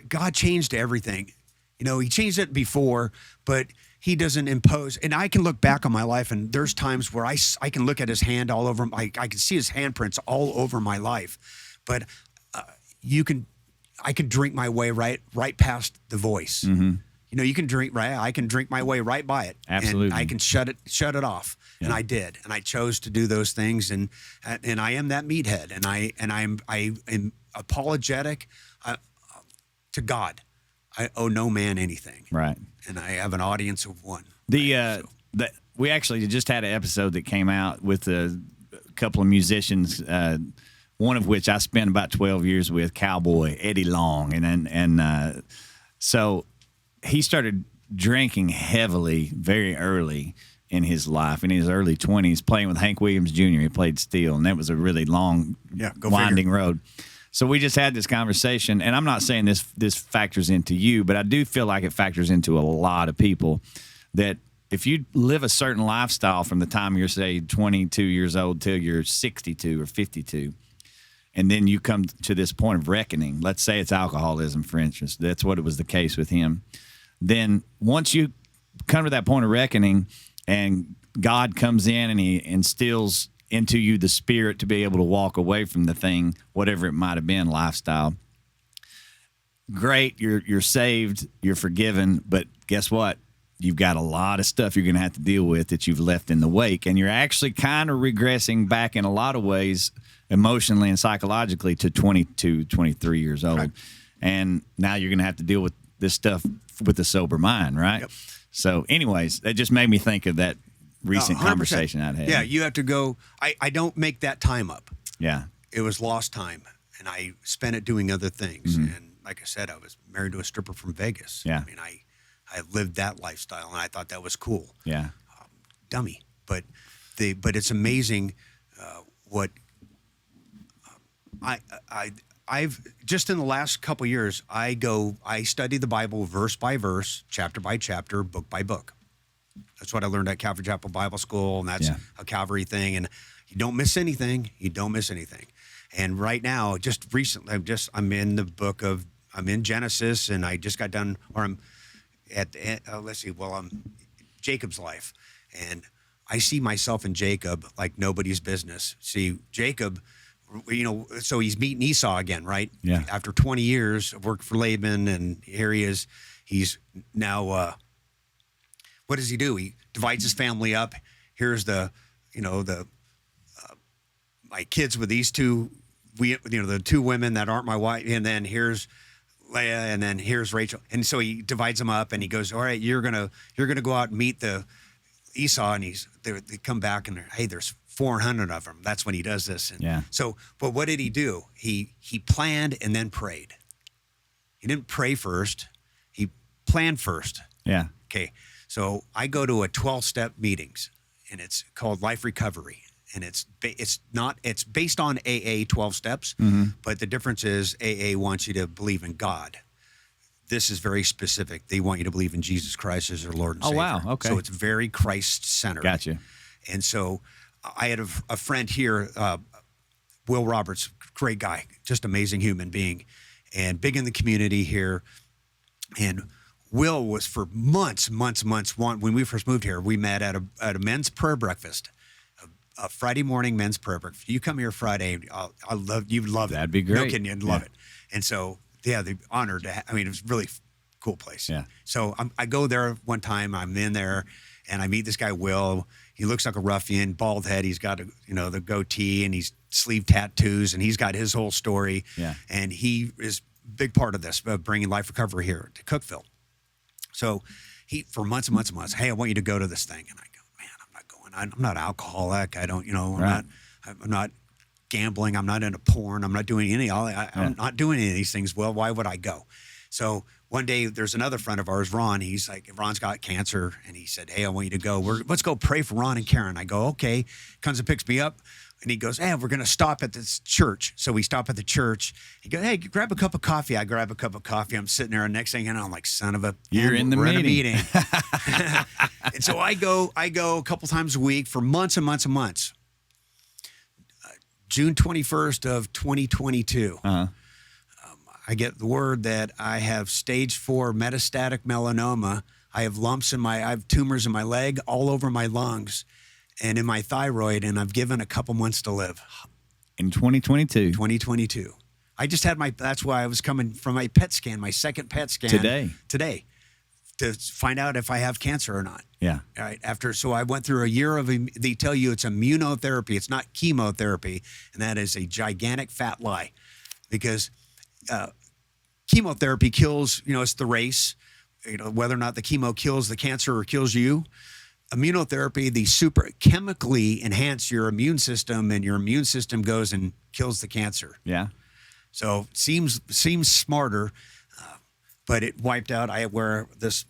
God changed everything. He changed it before, but he doesn't impose. And I can look back on my life, and there's times where I can look at his hand all over. I can see his handprints all over my life. But I can drink my way right past the voice. Mm-hmm. You can drink I can drink my way right by it. Absolutely. And I can shut it off. Yeah. And I did. And I chose to do those things. And I am that meathead. And I am apologetic to God. I owe no man anything. Right. And I have an audience of one. We actually just had an episode that came out with a couple of musicians, one of which I spent about 12 years with, Cowboy, Eddie Long. And so he started drinking heavily very early in his life, in his early 20s, playing with Hank Williams Jr. He played steel, and that was a really long, winding road. So we just had this conversation, and I'm not saying this factors into you, but I do feel like it factors into a lot of people, that if you live a certain lifestyle from the time you're, say, 22 years old till you're 62 or 52, and then you come to this point of reckoning, let's say it's alcoholism, for instance, that's what it was the case with him, then once you come to that point of reckoning and God comes in and he instills into you the spirit to be able to walk away from the thing, whatever it might have been, lifestyle. Great, you're saved, you're forgiven, but guess what? You've got a lot of stuff you're going to have to deal with that you've left in the wake, and you're actually kind of regressing back in a lot of ways emotionally and psychologically to 22, 23 years old. Right. And now you're going to have to deal with this stuff with a sober mind, right? Yep. So anyways, that just made me think of that recent 100%. conversation I'd had. Yeah, you have to go. I don't make that time up. Yeah. It was lost time, and I spent it doing other things. And like I said, I was married to a stripper from Vegas. Yeah. I mean, I lived that lifestyle, and I thought that was cool. Yeah. Dummy, but it's amazing what I've just in the last couple of years. I study the Bible verse by verse, chapter by chapter, book by book. That's what I learned at Calvary Chapel Bible School, and that's a Calvary thing. And you don't miss anything. You don't miss anything. And right now, just recently, I'm in Genesis, and I just got done, or I'm at I'm Jacob's life, and I see myself in Jacob like nobody's business. See, Jacob, so he's meeting Esau again, right? Yeah. After 20 years of work for Laban, and here he is. He's now, what does he do? He divides his family up. Here's my kids with these two, the two women that aren't my wife, and then here's Leah, and then here's Rachel, and so he divides them up, and he goes, "All right, you're gonna go out and meet the Esau," and they come back, and hey, there's 400 of them. That's when he does this. And so, but what did he do? He planned and then prayed. He didn't pray first. He planned first. Yeah. Okay. So I go to a 12-step meetings, and it's called Life Recovery. And it's based on AA 12 steps, but the difference is AA wants you to believe in God. This is very specific. They want you to believe in Jesus Christ as your Lord and Savior. Oh, wow. Okay. So it's very Christ-centered. Gotcha. And so I had a friend here, Will Roberts, great guy, just amazing human being, and big in the community here. And Will was for months, when we first moved here, we met at a men's prayer breakfast. A Friday morning men's prayer breakfast. You come here Friday, you'd love it. That'd be great. No kidding, you'd love it. And so, they're honored to it was a really cool place. Yeah. So I go there one time, I'm in there, and I meet this guy, Will. He looks like a ruffian, bald head. He's got the goatee, and he's sleeve tattoos, and he's got his whole story. Yeah. And he is a big part of this, bringing Life Recovery here to Cookeville. So he, for months and months and months, hey, I want you to go to this thing. And I go, man, I'm not going. I'm not alcoholic. I don't, I'm not gambling. I'm not into porn. I'm not doing I'm not doing any of these things. Well, why would I go? So one day there's another friend of ours, Ron. Ron's got cancer, and he said, hey, I want you to go. Let's go pray for Ron and Karen. I go, okay. Comes and picks me up. And he goes, hey, we're going to stop at this church. So we stop at the church. He goes, hey, grab a cup of coffee. I grab a cup of coffee. I'm sitting there, and next thing you know, I'm like, son of a... You're in the we're meeting. In a meeting. And so I go a couple times a week for months and months and months. June 21st of 2022, I get the word that I have stage 4 metastatic melanoma. I have I have tumors in my leg, all over my lungs, and in my thyroid, and I've given a couple months to live. In 2022. 2022. I just had that's why I was coming from my PET scan, my second PET scan. Today, to find out if I have cancer or not. Yeah. All right. So I went through a year they tell you it's immunotherapy. It's not chemotherapy. And that is a gigantic fat lie, because chemotherapy kills, it's the race, whether or not the chemo kills the cancer or kills you. Immunotherapy, the super chemically enhance your immune system, and your immune system goes and kills the cancer. Yeah. So seems smarter, but it wiped out. I wear this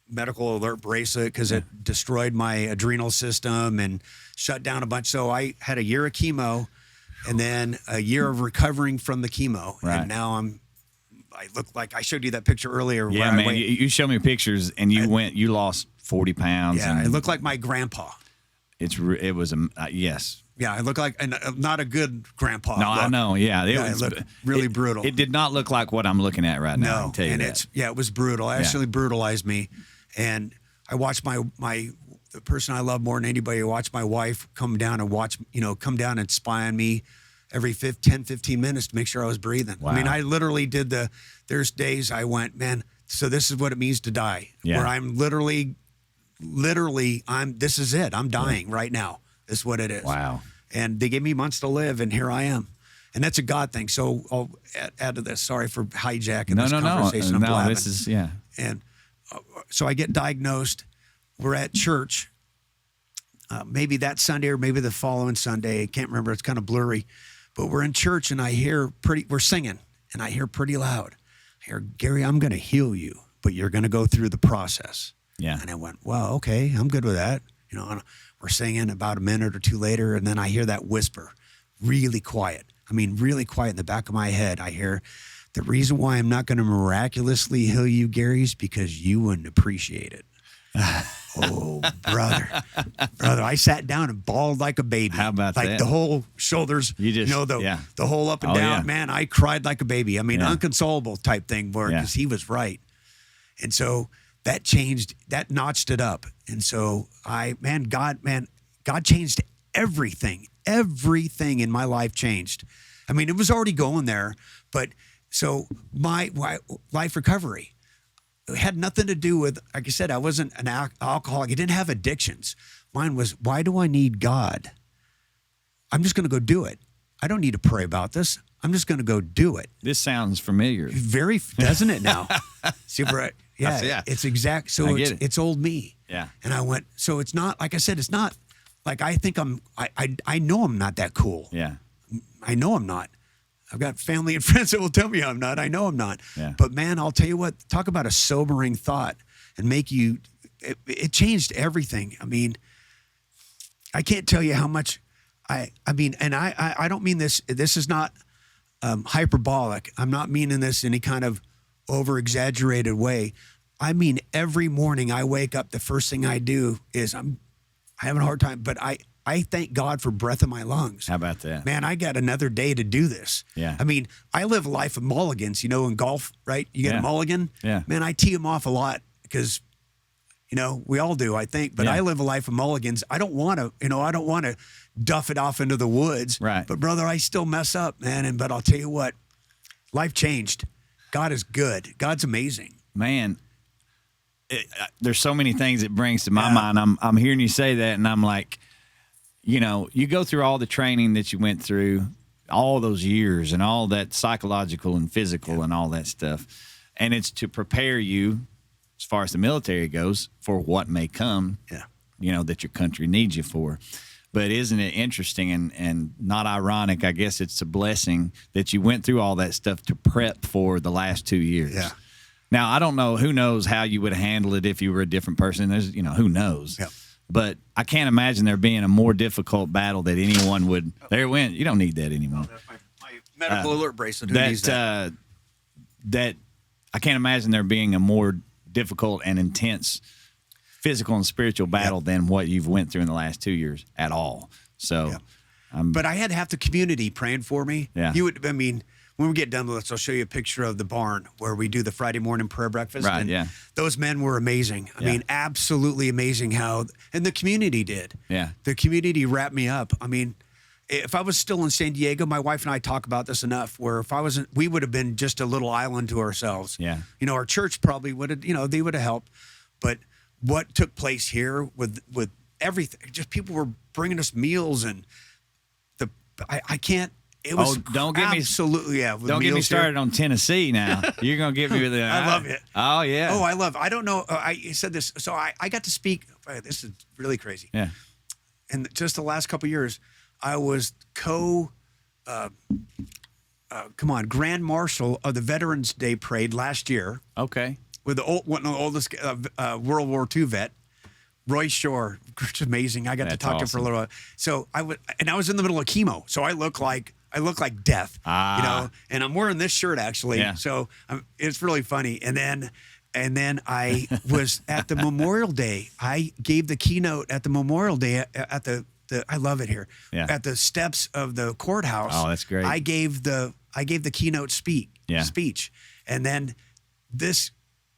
medical alert bracelet because it destroyed my adrenal system and shut down a bunch. So I had a year of chemo, and then a year of recovering from the chemo. Right. And now I look like I showed you that picture earlier. Yeah, man. You showed me pictures, and you lost 40 pounds. Yeah, I look like my grandpa. It was yes. Yeah, I look like not a good grandpa. No, I know. Yeah, it looked really brutal. It did not look like what I'm looking at right now. I can tell you and that. it was brutal. It actually brutalized me, and I watched the person I love more than anybody. I watched my wife come down and spy on me every 10, 15 minutes to make sure I was breathing. Wow. I mean, I literally did there's days I went, man, so this is what it means to die. Yeah. Where I'm literally, this is it. I'm dying right now. This is what it is. Wow. and they gave me months to live, and here I am. And that's a God thing. So I'll add to this. Sorry for hijacking this conversation. I'm blabbing. This is, yeah. And so I get diagnosed. We're at church, maybe that Sunday or maybe the following Sunday. I can't remember. It's kind of blurry. But we're in church, and we're singing, and I hear pretty loud. I hear, Gary, I'm going to heal you, but you're going to go through the process. Yeah. And I went, well, okay, I'm good with that. You know, and we're singing about a minute or two later, and then I hear that whisper, really quiet. I mean, really quiet in the back of my head. I hear, the reason why I'm not going to miraculously heal you, Gary, is because you wouldn't appreciate it. Oh, brother, I sat down and bawled like a baby. How about that? Like the whole shoulders, the whole up and down. Yeah. Man, I cried like a baby. I mean, inconsolable type thing, because he was right. And so that changed, that notched it up. And so God changed everything. Everything in my life changed. I mean, it was already going there, but so my life recovery, it had nothing to do with, like I said, I wasn't an alcoholic. I didn't have addictions. Mine was, why do I need God? I'm just going to go do it. I don't need to pray about this. I'm just going to go do it. This sounds familiar. Very, doesn't it now? See, right? Yeah, it's exact. So it's old me. Yeah. And I went, so it's not, like I said, it's not like I think I know I'm not that cool. Yeah. I know I'm not. I've got family and friends that will tell me I'm not. I know I'm not. Yeah. But man, I'll tell you what, talk about a sobering thought and it changed everything. I mean, I can't tell you how much I mean, and I don't mean this is not hyperbolic. I'm not meaning this in any kind of over exaggerated way. I mean, every morning I wake up, the first thing I do is I'm having a hard time, but I thank God for breath in my lungs. How about that? Man, I got another day to do this. Yeah. I mean, I live a life of mulligans, in golf, right? You get a mulligan. Yeah. Man, I tee them off a lot because, we all do, I think. But I live a life of mulligans. I don't want to, duff it off into the woods. Right. But brother, I still mess up, man. But I'll tell you what, life changed. God is good. God's amazing. Man, there's so many things it brings to my mind. I'm hearing you say that, and I'm like, you go through all the training that you went through, all those years, and all that psychological and physical and all that stuff, and it's to prepare you, as far as the military goes, for what may come. Yeah. That your country needs you for. But isn't it interesting and not ironic? I guess it's a blessing that you went through all that stuff to prep for the last 2 years. Yeah. Now, I don't know, who knows how you would have handled it if you were a different person. There's, who knows? Yeah. But I can't imagine there being a more difficult battle that anyone would. There it went. You don't need that anymore. That's my medical alert bracelet. Who needs that? That I can't imagine there being a more difficult and intense physical and spiritual battle than what you've went through in the last 2 years at all. So, but I had half the community praying for me. Yeah. When we get done with this, I'll show you a picture of the barn where we do the Friday morning prayer breakfast. Right, and those men were amazing. I mean, absolutely amazing and the community did. Yeah. The community wrapped me up. I mean, if I was still in San Diego, my wife and I talk about this enough, where if I wasn't, we would have been just a little island to ourselves. Yeah. Our church probably would have, they would have helped. But what took place here with everything, just people were bringing us meals and I can't. It was don't get absolutely, Don't get me started on Tennessee now. You're going to get me with it. I love it. Oh, yeah. Oh, I love it. I don't know. I said this. So I got to speak. This is really crazy. Yeah. And just the last couple of years, I was Grand Marshal of the Veterans Day Parade last year. Okay. With one of the oldest World War II vet, Roy Shore, which is amazing. I got to talk to him for a little while. So I was in the middle of chemo, so I look like death, and I'm wearing this shirt actually. Yeah. So it's really funny. And then I was at the Memorial Day. I gave the keynote at the Memorial Day at the I love it here. Yeah. At the steps of the courthouse. Oh, that's great. I gave the keynote speech. And then this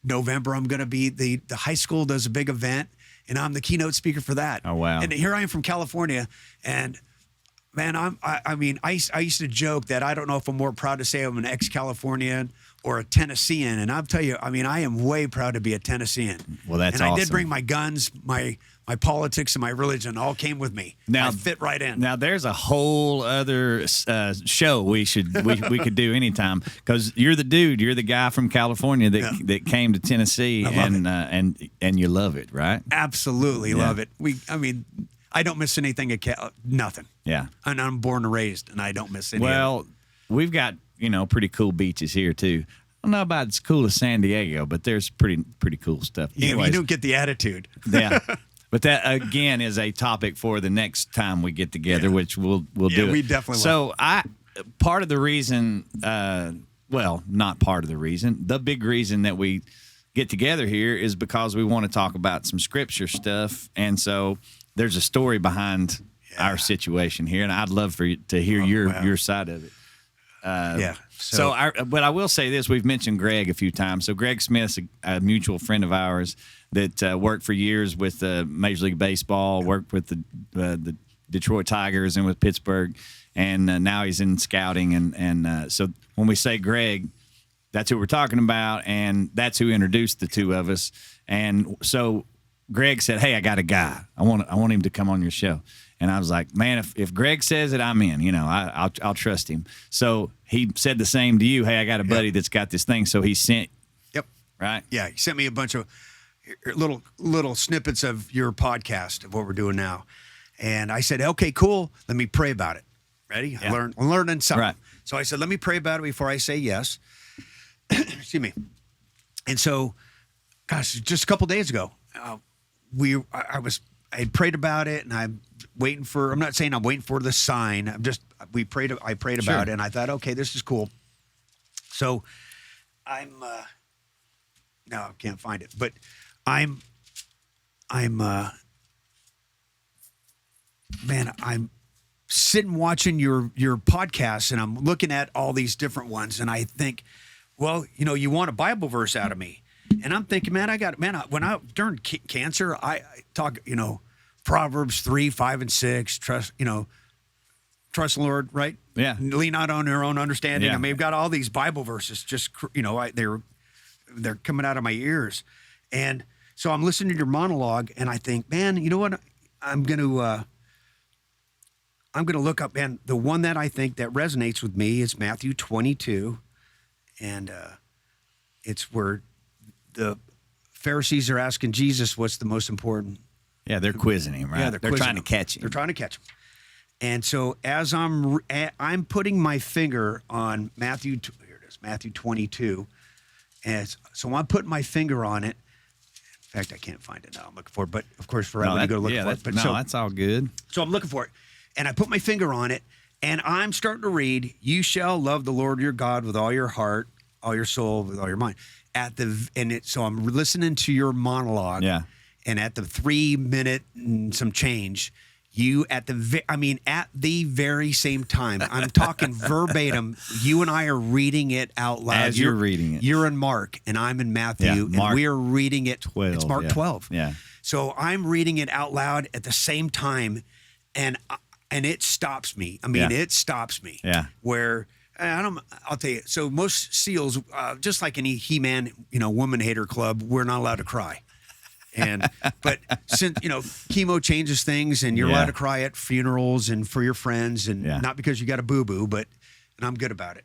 November, I'm going to be the high school does a big event, and I'm the keynote speaker for that. Oh, wow. And here I am from California, and man, I used to joke that I don't know if I'm more proud to say I'm an ex-Californian or a Tennessean. And I'll tell you, I mean, I am way proud to be a Tennessean. Well, that's and I did awesome. bring my guns, my politics, and my religion all came with me. Now- I fit right in. Now there's a whole other show we could do anytime, because you're the dude, you're the guy from California that came to Tennessee, and you love it, right? Absolutely love it. I don't miss anything at nothing. Yeah. And I'm born and raised, and I don't miss any. Well, we've got pretty cool beaches here too. I don't know about as cool as San Diego, but there's pretty cool stuff. you Anyways, don't get the attitude. yeah. But that again is a topic for the next time we get together, which we'll do. We definitely will. So part of the reason, well, not part of the reason, the big reason that we get together here is because we want to talk about some scripture stuff, and so there's a story behind our situation here, and I'd love for you to hear your side of it. But I will say this: we've mentioned Greg a few times. So Greg Smith's a mutual friend of ours that worked for years with Major League Baseball, worked with the Detroit Tigers and with Pittsburgh, and now he's in scouting. And so when we say Greg, that's who we're talking about, and that's who introduced the two of us. And so Greg said, "Hey, I got a guy. I want him to come on your show." And I was like, "Man, if Greg says it, I'm in. I'll trust him." So he said the same to you. "Hey, I got a buddy that's got this thing." So he sent. Yep. Right. Yeah, he sent me a bunch of little snippets of your podcast of what we're doing now, and I said, "Okay, cool. Let me pray about it." Ready? Yeah. I'm learning something. Right. So I said, "Let me pray about it before I say yes." Excuse me. And so, gosh, just a couple days ago, I had prayed about it, and I'm not saying I'm waiting for the sign. I prayed about it, and I thought, okay, this is cool. So no, I can't find it, but I'm sitting watching your podcast, and I'm looking at all these different ones, and I think, well, you want a Bible verse out of me. And I'm thinking, during cancer, I talk, Proverbs 3, 5, and 6, trust the Lord, right? Yeah. Lean not on your own understanding. Yeah. I mean, I've got all these Bible verses just, they're coming out of my ears. And so I'm listening to your monologue, and I think, man, you know what? I'm going to look up, and the one that I think that resonates with me is Matthew 22. And it's where the Pharisees are asking Jesus what's the most important. Yeah, they're quizzing him, right? Yeah, they're quizzing trying him. to catch him. They're trying to catch him. And so as I'm putting my finger on Matthew 22, and so I'm putting my finger on it. In fact, I can't find it now. I'm looking for it, but of course, forever to go look for it. But that's all good. So I'm looking for it, and I put my finger on it, and I'm starting to read, "You shall love the Lord your God with all your heart, all your soul, with all your mind." So I'm listening to your monologue. Yeah. And at the 3 minute and some change, at the very same time, I'm talking verbatim. You and I are reading it out loud. As you're reading it. You're in Mark, and I'm in Matthew, and we're reading it. 12. It's Mark 12. Yeah. So I'm reading it out loud at the same time, and it stops me. It stops me. Yeah. Where I'll tell you. So most SEALs, just like any He-Man, woman hater club, we're not allowed to cry. But since chemo changes things, and you're allowed to cry at funerals and for your friends, and not because you got a boo-boo, and I'm good about it.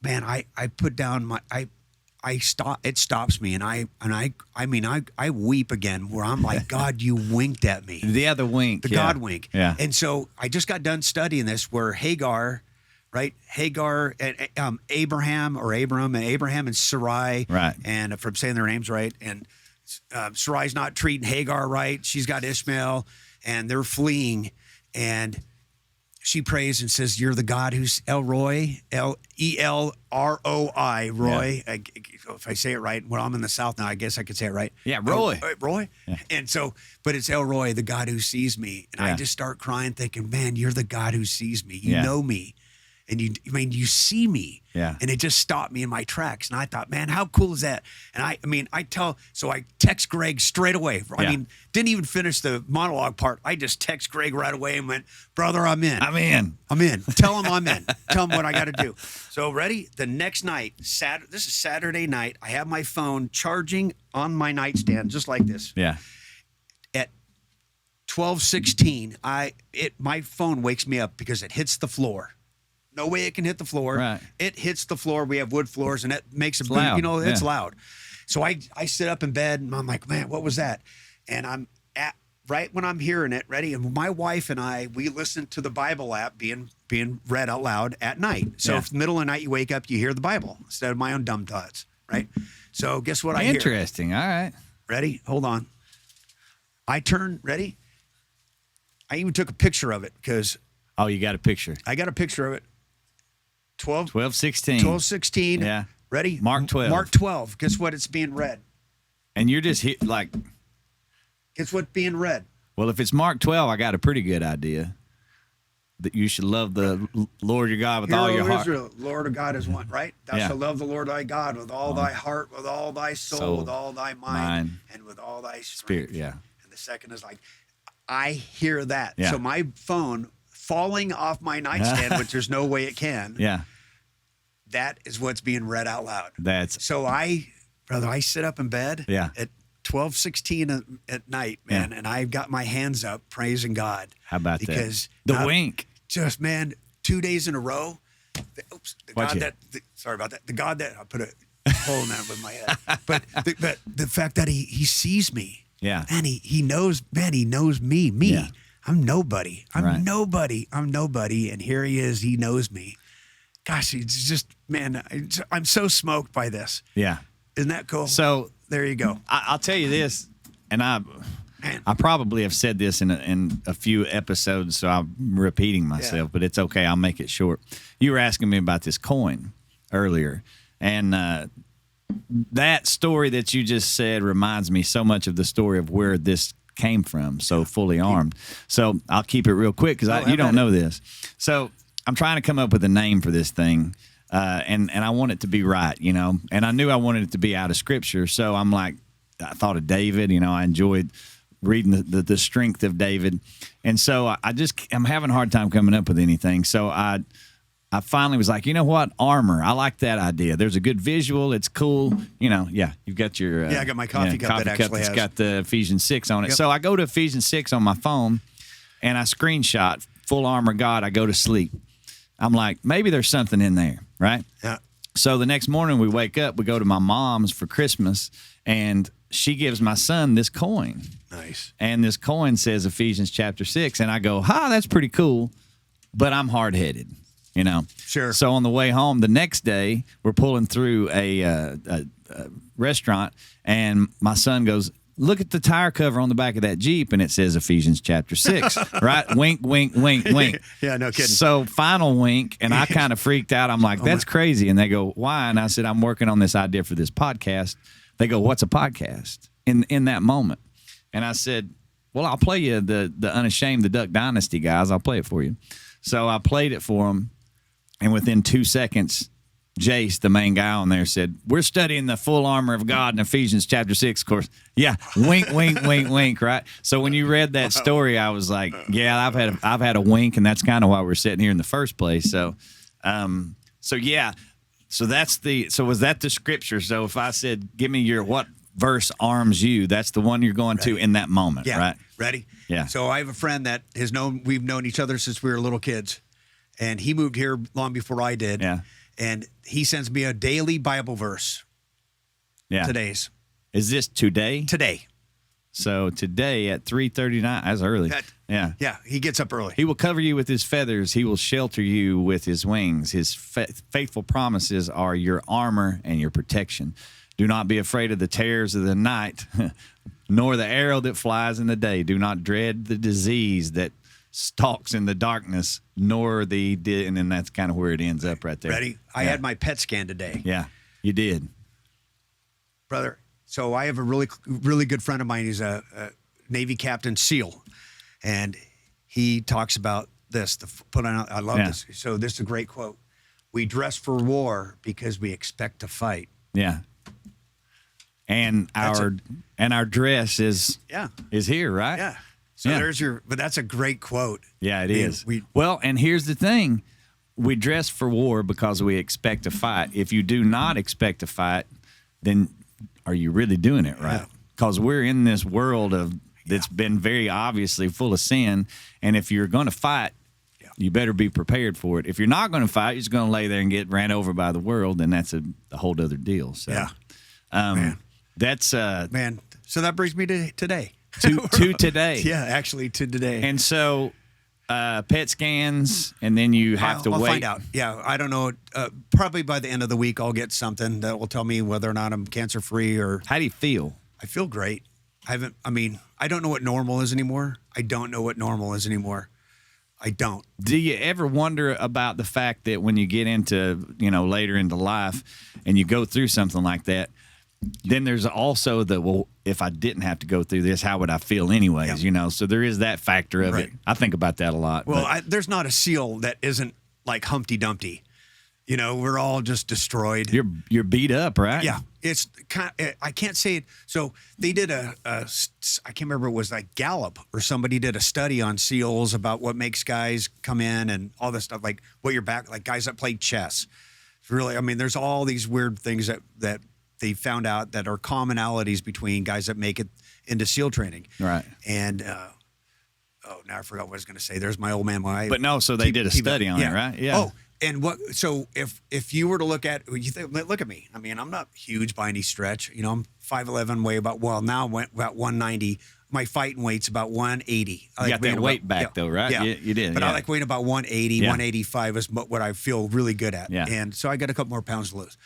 Man, I put down I stop. It stops me, and I weep again. Where I'm like, God, you winked at me. The other wink, the God wink. Yeah. And so I just got done studying this, where Hagar, right? Hagar and Abram and Sarai, right? And if I'm saying their names right, and Sarai's not treating Hagar right. She's got Ishmael, and they're fleeing, and she prays and says, "You're the God who's El Roy, Elroi, Roy." Yeah. If I say it right, well, I'm in the South now. I guess I could say it right. Yeah, Roy. Roy. Yeah. And so, but it's El Roy, the God who sees me. And I just start crying, thinking, man, you're the God who sees me. You know me. And you see me. Yeah. And it just stopped me in my tracks. And I thought, man, how cool is that? And I text Greg straight away. Yeah. Didn't even finish the monologue part. I just text Greg right away and went, brother, I'm in. I'm in. Tell him I'm in. Tell him what I got to do. So ready? The next night, this is Saturday night. I have my phone charging on my nightstand, just like this. Yeah. At 12:16, my phone wakes me up because it hits the floor. No way it can hit the floor. Right. It hits the floor. We have wood floors, and it makes a boom. Loud. It's Yeah. loud. So I sit up in bed, and I'm like, man, what was that? And I'm right when I'm hearing it, ready. And my wife and I, we listen to the Bible app being read out loud at night. So Yeah. if middle of the night you wake up, you hear the Bible instead of my own dumb thoughts, right? So guess what I hear? Interesting. All right. Ready? Hold on. I turn, ready? I even took a picture of it because Oh, you got a picture. I got a picture of it. 12:16. 12:16. Yeah. Ready? Mark 12. Mark 12. Guess what? It's being read. And you're just like, Guess what's being read? well, if it's Mark 12, I got a pretty good idea that you should love the Lord your God with all Hear, your O heart. Israel, Lord of God is one, right? Thou Yeah. shalt love the Lord thy God with all thy heart, with all thy soul, with all thy mind, and with all thy Spirit, strength. yeah. And the second is like, I hear that. Yeah. So my phone falling off my nightstand, which there's no way it can, Yeah. that is what's being read out loud. That's So I sit up in bed Yeah. at 12:16 at night, man, and I've got my hands up praising God. How about because that? The wink. Just, man, 2 days in a row. The Watch God it. sorry about that. The God that I put a hole in that with my head. But the fact that he sees me. Yeah. Man, he knows me. Yeah. I'm nobody. Right. I'm nobody. And here he is. He knows me. Gosh, it's just, man, I'm so smoked by this. Yeah. Isn't that cool? So there you go. I'll tell you this, and I probably have said this in a few episodes, so I'm repeating myself, but it's okay. I'll make it short. You were asking me about this coin earlier, and that story that you just said reminds me so much of the story of where this came from, so fully armed. So I'll keep it real quick because you don't know this. So I'm trying to come up with a name for this thing. And I want it to be right, and I knew I wanted it to be out of scripture. So I'm like, I thought of David, I enjoyed reading the strength of David. And so I'm having a hard time coming up with anything. So I finally was like, you know what? Armor. I like that idea. There's a good visual. It's cool. You've got your, I got my coffee cup that actually that's has. got the Ephesians 6 on it. Yep. So I go to Ephesians 6 on my phone and I screenshot full armor God. I go to sleep. I'm like, maybe there's something in there, right? Yeah. So the next morning we wake up, we go to my mom's for Christmas, and she gives my son this coin. Nice. And this coin says Ephesians chapter 6. And I go, that's pretty cool, but I'm hard-headed, Sure. So on the way home the next day, we're pulling through a restaurant, and my son goes, look at the tire cover on the back of that Jeep, and it says Ephesians chapter 6, right? Wink, wink, wink, wink. Yeah, no kidding. So final wink, and I kind of freaked out. I'm like, that's crazy. And they go, why? And I said, I'm working on this idea for this podcast. They go, what's a podcast? In that moment. And I said, well, I'll play you the Unashamed, the Duck Dynasty guys. I'll play it for you. So I played it for them, and within 2 seconds, Jace, the main guy on there, said, we're studying the full armor of God in Ephesians chapter 6, of course. Yeah, wink, wink, wink, wink, right? So when you read that story, I was like, yeah, I've had a wink, and that's kind of why we're sitting here in the first place. So yeah. So was that the scripture? So if I said, give me what verse arms you, that's the one you're going to in that moment, Yeah. right? Ready? Yeah. So I have a friend that we've known each other since we were little kids, and he moved here long before I did. Yeah. And he sends me a daily Bible verse. Yeah. Today's. Is this today? Today. So today at 3:39, that's early. Yeah. Yeah, he gets up early. He will cover you with his feathers. He will shelter you with his wings. His faithful promises are your armor and your protection. Do not be afraid of the terrors of the night, nor the arrow that flies in the day. Do not dread the disease that stalks in the darkness, nor and then that's kind of where it ends up right there. Ready? I had my PET scan today. Yeah, you did. Brother. So I have a really, really good friend of mine. He's a Navy Captain SEAL. And he talks about this. I love Yeah. this. So this is a great quote. We dress for war because we expect to fight. Yeah. And our dress is here, right? Yeah. So Yeah. but that's a great quote. Yeah, it is. Well, and here's the thing. We dress for war because we expect to fight. If you do not expect to fight, then are you really doing it right? Because we're in this world that's been very obviously full of sin. And if you're going to fight, you better be prepared for it. If you're not going to fight, you're just going to lay there and get ran over by the world, then that's a whole other deal. So, man. That's man. So that brings me to today. To today. Yeah, actually to today. And so PET scans, and then you have to I'll wait. find out. Yeah, I don't know. Probably by the end of the week, I'll get something that will tell me whether or not I'm cancer free or. How do you feel? I feel great. I don't know what normal is anymore. I don't. Do you ever wonder about the fact that when you get into, later into life and you go through something like that, then there's also if I didn't have to go through this, how would I feel anyways? So there is that factor of it. I think about that a lot. Well, there's not a SEAL that isn't like Humpty Dumpty. We're all just destroyed. You're beat up, right? Yeah, it's kind of, I can't say it. So they did I can't remember, it was like Gallup or somebody did a study on SEALs about what makes guys come in and all this stuff, like what you're back, like guys that played chess. It's really, there's all these weird things that they found out that are commonalities between guys that make it into SEAL training. Right. And, now I forgot what I was going to say. There's my old man. So they did a study on it, right? Yeah. Oh, and so if you were to look at me, I'm not huge by any stretch. I'm 5'11", weigh about 190. My fighting weight's about 180. You got that weight back though, right? Yeah, you did. But I like weighing about 180, 185 is what I feel really good at. Yeah. And so I got a couple more pounds to lose.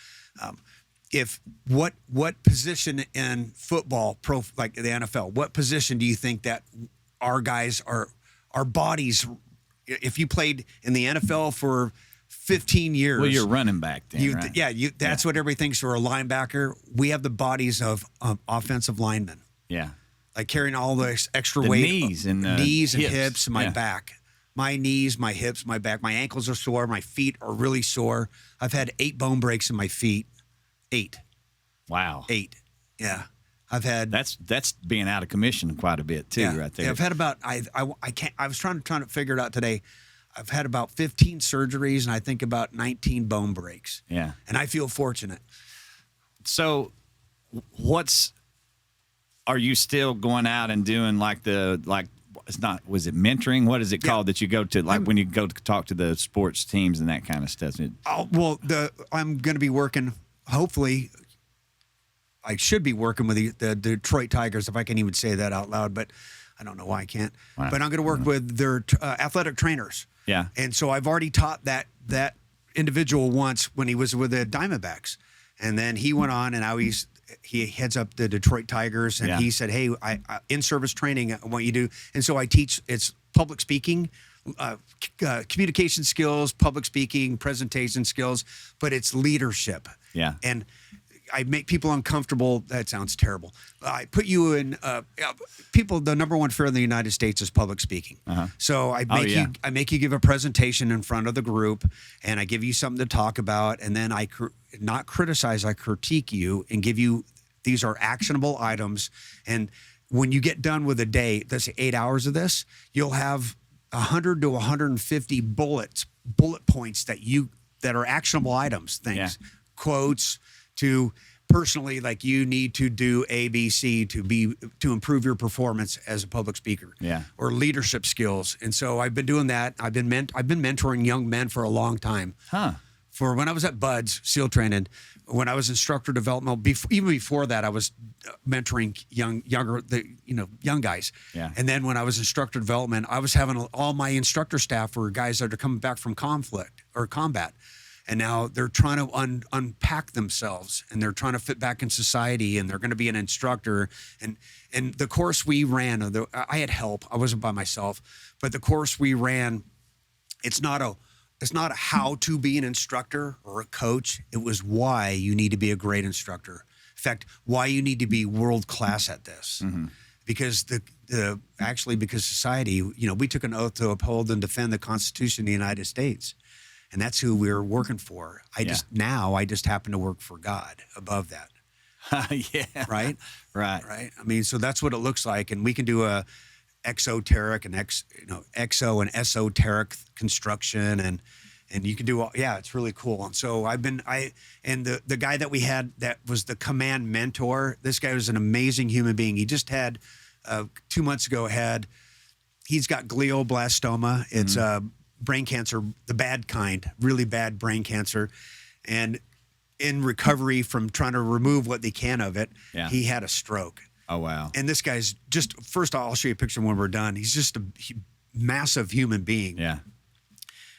What position in football, like the NFL, what position do you think that our guys our bodies, if you played in the NFL for 15 years. Well, you're running back then, right? Yeah, that's what everybody thinks for a linebacker. We have the bodies of offensive linemen. Yeah. Like carrying all this extra the weight. Knees and hips and my back. My knees, my hips, my back. My ankles are sore. My feet are really sore. I've had 8 bone breaks in my feet. 8. Wow. 8. Yeah. I've had. That's being out of commission quite a bit too, right there. Yeah, I've had about I was trying to figure it out today. I've had about 15 surgeries and I think about 19 bone breaks. Yeah. And I feel fortunate. So are you still going out and doing was it mentoring? What is it called that you go to, when you go to talk to the sports teams and that kind of stuff? I'm going to be working, hopefully, I should be working with the Detroit Tigers, if I can even say that out loud, but I don't know why I can't. Wow. But I'm going to work with their athletic trainers. Yeah. And so I've already taught that individual once when he was with the Diamondbacks. And then he went on and now he heads up the Detroit Tigers, and he said, hey, I in-service training, I want you to do. And so I teach, it's public speaking, communication skills, public speaking, presentation skills, but it's leadership. Yeah. And I make people uncomfortable. That sounds terrible. I put you in the number one fear in the United States is public speaking. Uh-huh. So I make you give a presentation in front of the group, and I give you something to talk about, and then I not criticize, I critique you and give you, these are actionable items. And when you get done with a day, let's say 8 hours of this, you'll have 100 to 150 bullet points that are actionable items, things, quotes, to personally, like you need to do A, B, C to improve your performance as a public speaker, or leadership skills. And so I've been doing that. I've been mentoring young men for a long time. For when I was at Buds SEAL training, when I was instructor development, even before that, I was mentoring young guys. Yeah. And then when I was instructor development, I was having all my instructor staff were guys that are coming back from conflict or combat. And now they're trying to unpack themselves, and they're trying to fit back in society, and they're going to be an instructor. And the course we ran, I had help. I wasn't by myself, but the course we ran, it's not a how to be an instructor or a coach. It was why you need to be a great instructor. In fact, why you need to be world class at this. Mm-hmm. Because actually because society, we took an oath to uphold and defend the Constitution of the United States. And that's who we're working for. I just happen to work for God above that. Yeah. Right? Right. Right. I mean, so that's what it looks like. And we can do a exoteric and exo and esoteric construction and you can do it's really cool. And so the guy that we had that was the command mentor, this guy was an amazing human being. He just had 2 months ago he's got glioblastoma. It's brain cancer, the bad kind, really bad brain cancer. And in recovery from trying to remove what they can of it, he had a stroke. Oh, wow. And this guy's first I'll show you a picture when we're done. He's just a massive human being. Yeah.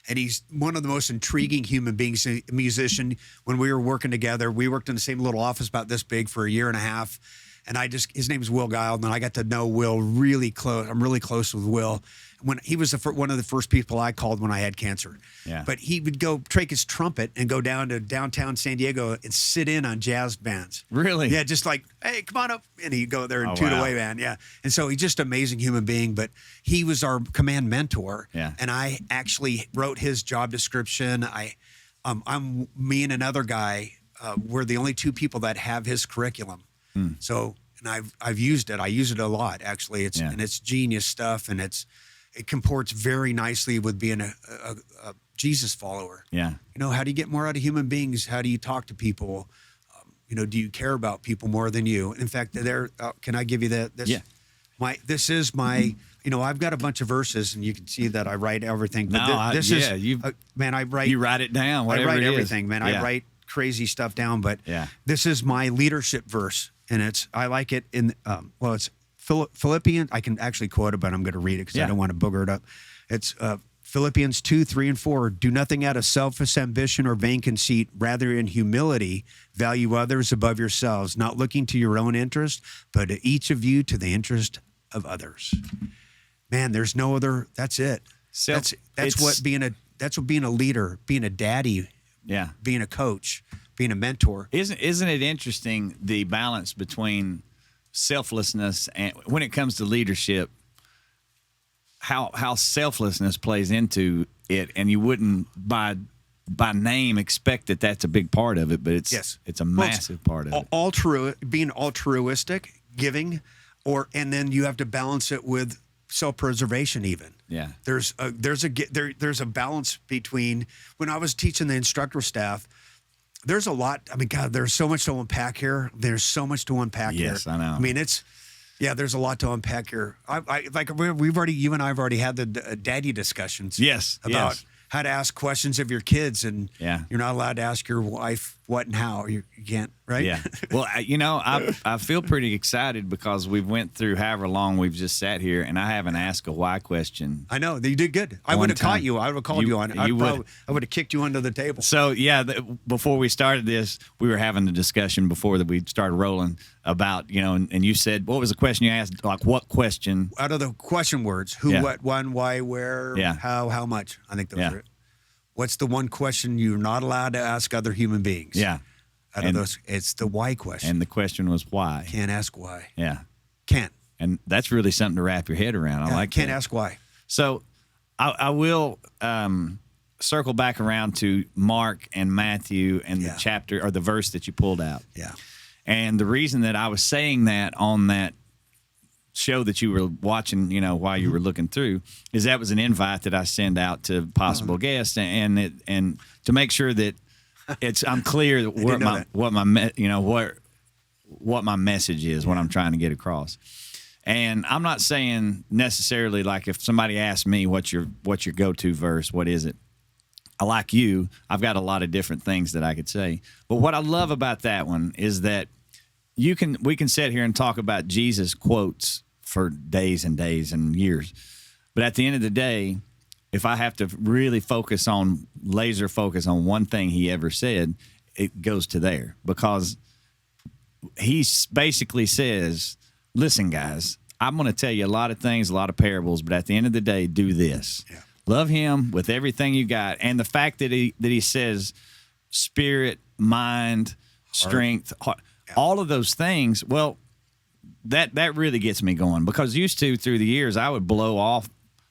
And he's one of the most intriguing human beings, a musician. When we were working together, we worked in the same little office about this big for a year and a half. And his name is Will Guile, and I got to know Will really close. I'm really close with Will. When he was one of the first people I called when I had cancer. Yeah. But he would go take his trumpet and go down to downtown San Diego and sit in on jazz bands. Really? Yeah, just like, hey, come on up. And he'd go there and toot away, man. Yeah. And so he's just an amazing human being, but he was our command mentor. Yeah. And I actually wrote his job description. I'm me and another guy, we're the only two people that have his curriculum. So, and I've used it. I use it a lot, actually. And it's genius stuff, and it comports very nicely with being a Jesus follower. Yeah. How do you get more out of human beings? How do you talk to people? Do you care about people more than you? In fact, can I give you that? This is my. I've got a bunch of verses, and you can see that I write everything. But I write. You write it down. I write it everything, is. man. Yeah. I write crazy stuff down, but this is my leadership verse, and I like it in it's Philippians. I can actually quote it, but I'm going to read it because I don't want to booger it up. It's Philippians 2, 3, and 4. Do nothing out of selfish ambition or vain conceit. Rather, in humility, value others above yourselves, not looking to your own interest, but each of you to the interest of others. Man, there's no other. That's it. That's what being a leader, being a daddy. Yeah. Being a coach, being a mentor. Isn't it interesting, the balance between selflessness and when it comes to leadership, how selflessness plays into it, and you wouldn't by name expect that that's a big part of it, but it's a massive part of it. Being altruistic, giving, and then you have to balance it with self-preservation even. Yeah. There's a balance between, when I was teaching the instructor staff, there's a lot. I mean, God, there's so much to unpack here. There's so much to unpack here. Yes, I know. I mean, there's a lot to unpack here. You and I have already had the daddy discussions. Yes. About how to ask questions of your kids, and you're not allowed to ask your wife what and how. You can't, right? Yeah. Well, I feel pretty excited because we've went through however long we've just sat here, and I haven't asked a why question. I know. You did good. I would have caught you. I would have called you on it. I would have kicked you under the table. So, before we started this, we were having a discussion before that we started rolling about, and you said, what was the question you asked? Like, what question? Out of the question words, who, what, when, why, where, how much. I think those are it. What's the one question you're not allowed to ask other human beings? Yeah. Out of those, it's the why question. And the question was why. Can't ask why. Yeah. Can't. And that's really something to wrap your head around. I like can't that. ask why. So I will circle back around to Mark and Matthew and the chapter or the verse that you pulled out. Yeah. And the reason that I was saying that on that show that you were watching, while you were looking through, is that was an invite that I send out to possible guests, and to make sure that I'm clear what my message is, what I'm trying to get across. And I'm not saying necessarily like if somebody asks me what's your go-to verse, what is it? Like you, I've got a lot of different things that I could say. But what I love about that one is that we can sit here and talk about Jesus quotes for days and days and years. But at the end of the day, if I have to really laser focus on one thing he ever said, it goes to there. Because he basically says, listen, guys, I'm going to tell you a lot of things, a lot of parables, but at the end of the day, do this. Yeah. Love him with everything you got. And the fact that he says spirit, mind, strength, heart, all of those things, well, that really gets me going, because used to, through the years, I would blow off.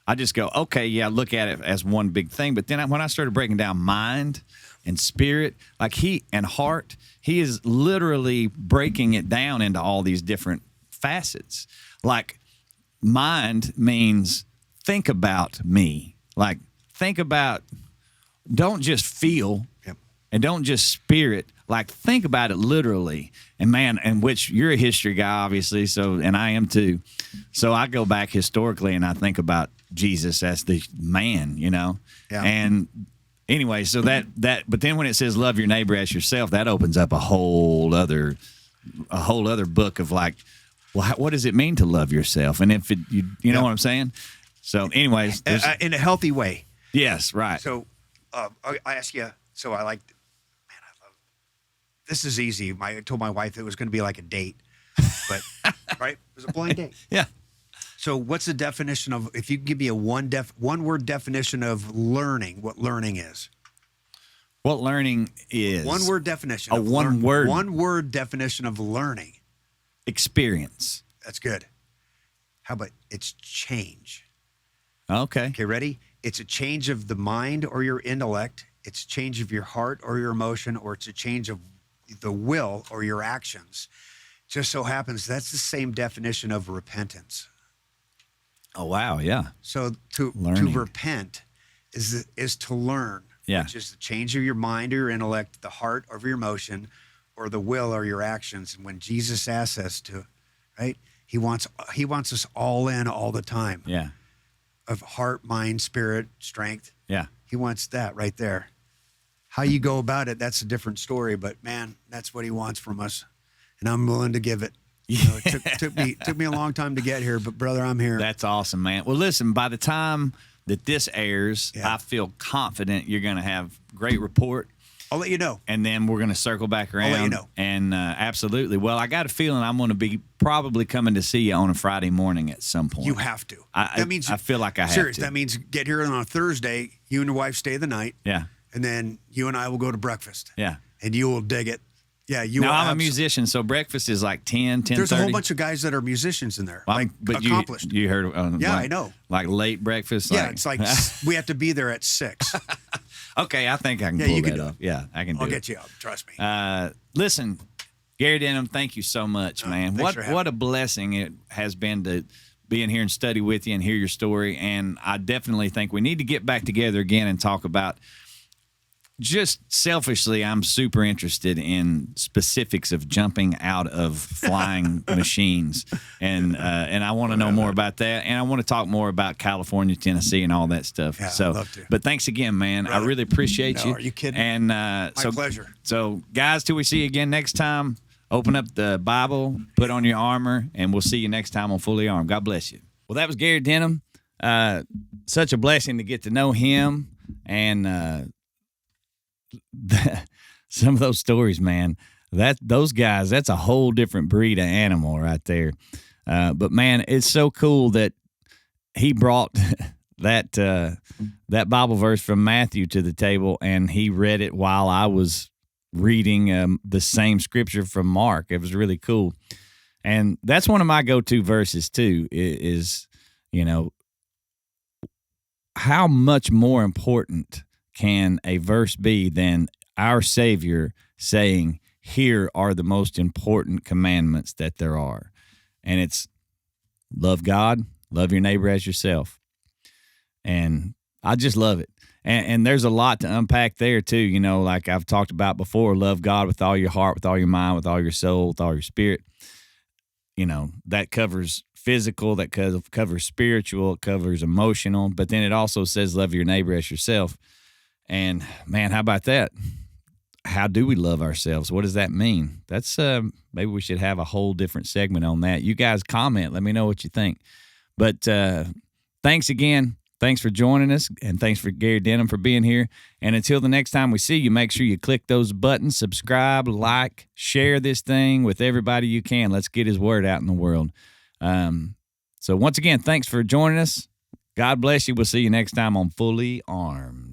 I just go, okay, yeah, look at it as one big thing. But then when I started breaking down mind and spirit, and heart, he is literally breaking it down into all these different facets. Like, mind means think about me. Like, think about, don't just feel. Yep. And don't just spirit. Like, think about it literally. And man, and which you're a history guy, obviously, so, and I am too. So I go back historically and I think about Jesus as the man, Yeah. And anyway, so that, but then when it says love your neighbor as yourself, that opens up a whole other book of like, well, what does it mean to love yourself? And if you know what I'm saying? So anyways. In a healthy way. Yes, right. So I ask you, so I like, this is easy. I told my wife it was going to be like a date, but right? It was a blind date. Yeah. So what's the definition of, if you could give me a one word definition of learning, what learning is? What learning is? One word definition. One word definition of learning. Experience. That's good. How about it's change? Okay. Okay, ready? It's a change of the mind or your intellect. It's a change of your heart or your emotion, or it's a change of the will or your actions. Just so happens that's the same definition of repentance. Oh, wow, yeah. So to repent is to learn. Yeah. Which is the change of your mind or your intellect, the heart or your emotion, or the will or your actions. And when Jesus asks us to, right, he wants us all in all the time. Yeah. Of heart, mind, spirit, strength. Yeah. He wants that right there. How you go about it, that's a different story. But man, that's what he wants from us, and I'm willing to give it. It took me a long time to get here, but brother, I'm here. That's awesome, man. Well, listen, by the time that this airs, I feel confident you're going to have great report. I'll let you know. And then we're going to circle back around. I'll let you know. And absolutely. Well, I got a feeling I'm going to be probably coming to see you on a Friday morning at some point. You have to. That means I feel like I have serious, to. That means get here on a Thursday. You and your wife stay the night. Yeah. And then you and I will go to breakfast. Yeah. And you will dig it. Yeah. You. Now, I'm a musician, so breakfast is like 10:30. There's a whole bunch of guys that are musicians in there, but accomplished. You heard? I know. Like late breakfast. Yeah, it's like we have to be there at 6. Okay, I think I can pull that off. Yeah, I can do it. I'll get you up. Trust me. Listen, Gary Denham, thank you so much, man. What a blessing it has been to be in here and study with you and hear your story. And I definitely think we need to get back together again and talk about. Just selfishly, I'm super interested in specifics of jumping out of flying machines, and I want to know more about that, and I want to talk more about California, Tennessee, and all that stuff. Yeah, so, I'd love to. But thanks again, man. Brother, I really appreciate you. Are you kidding? And my pleasure. So, guys, till we see you again next time, open up the Bible, put on your armor, and we'll see you next time on Fully Armed. God bless you. Well, that was Gary Denham. Such a blessing to get to know him, and some of those stories, man, those guys, that's a whole different breed of animal right there. But man, it's so cool that he brought that Bible verse from Matthew to the table, and he read it while I was reading the same scripture from Mark. It was really cool. And that's one of my go-to verses too, is, how much more important can a verse be than our Savior saying, here are the most important commandments that there are. And it's love God, love your neighbor as yourself. And I just love it. And there's a lot to unpack there too, like I've talked about before, love God with all your heart, with all your mind, with all your soul, with all your spirit. That covers physical, that covers spiritual, it covers emotional, but then it also says love your neighbor as yourself. And man, how about that? How do we love ourselves? What does that mean? That's maybe we should have a whole different segment on that. You guys comment. Let me know what you think. But thanks again. Thanks for joining us, and thanks for Gary Denham for being here. And until the next time we see you, make sure you click those buttons, subscribe, like, share this thing with everybody you can. Let's get his word out in the world. So once again, thanks for joining us. God bless you. We'll see you next time on Fully Armed.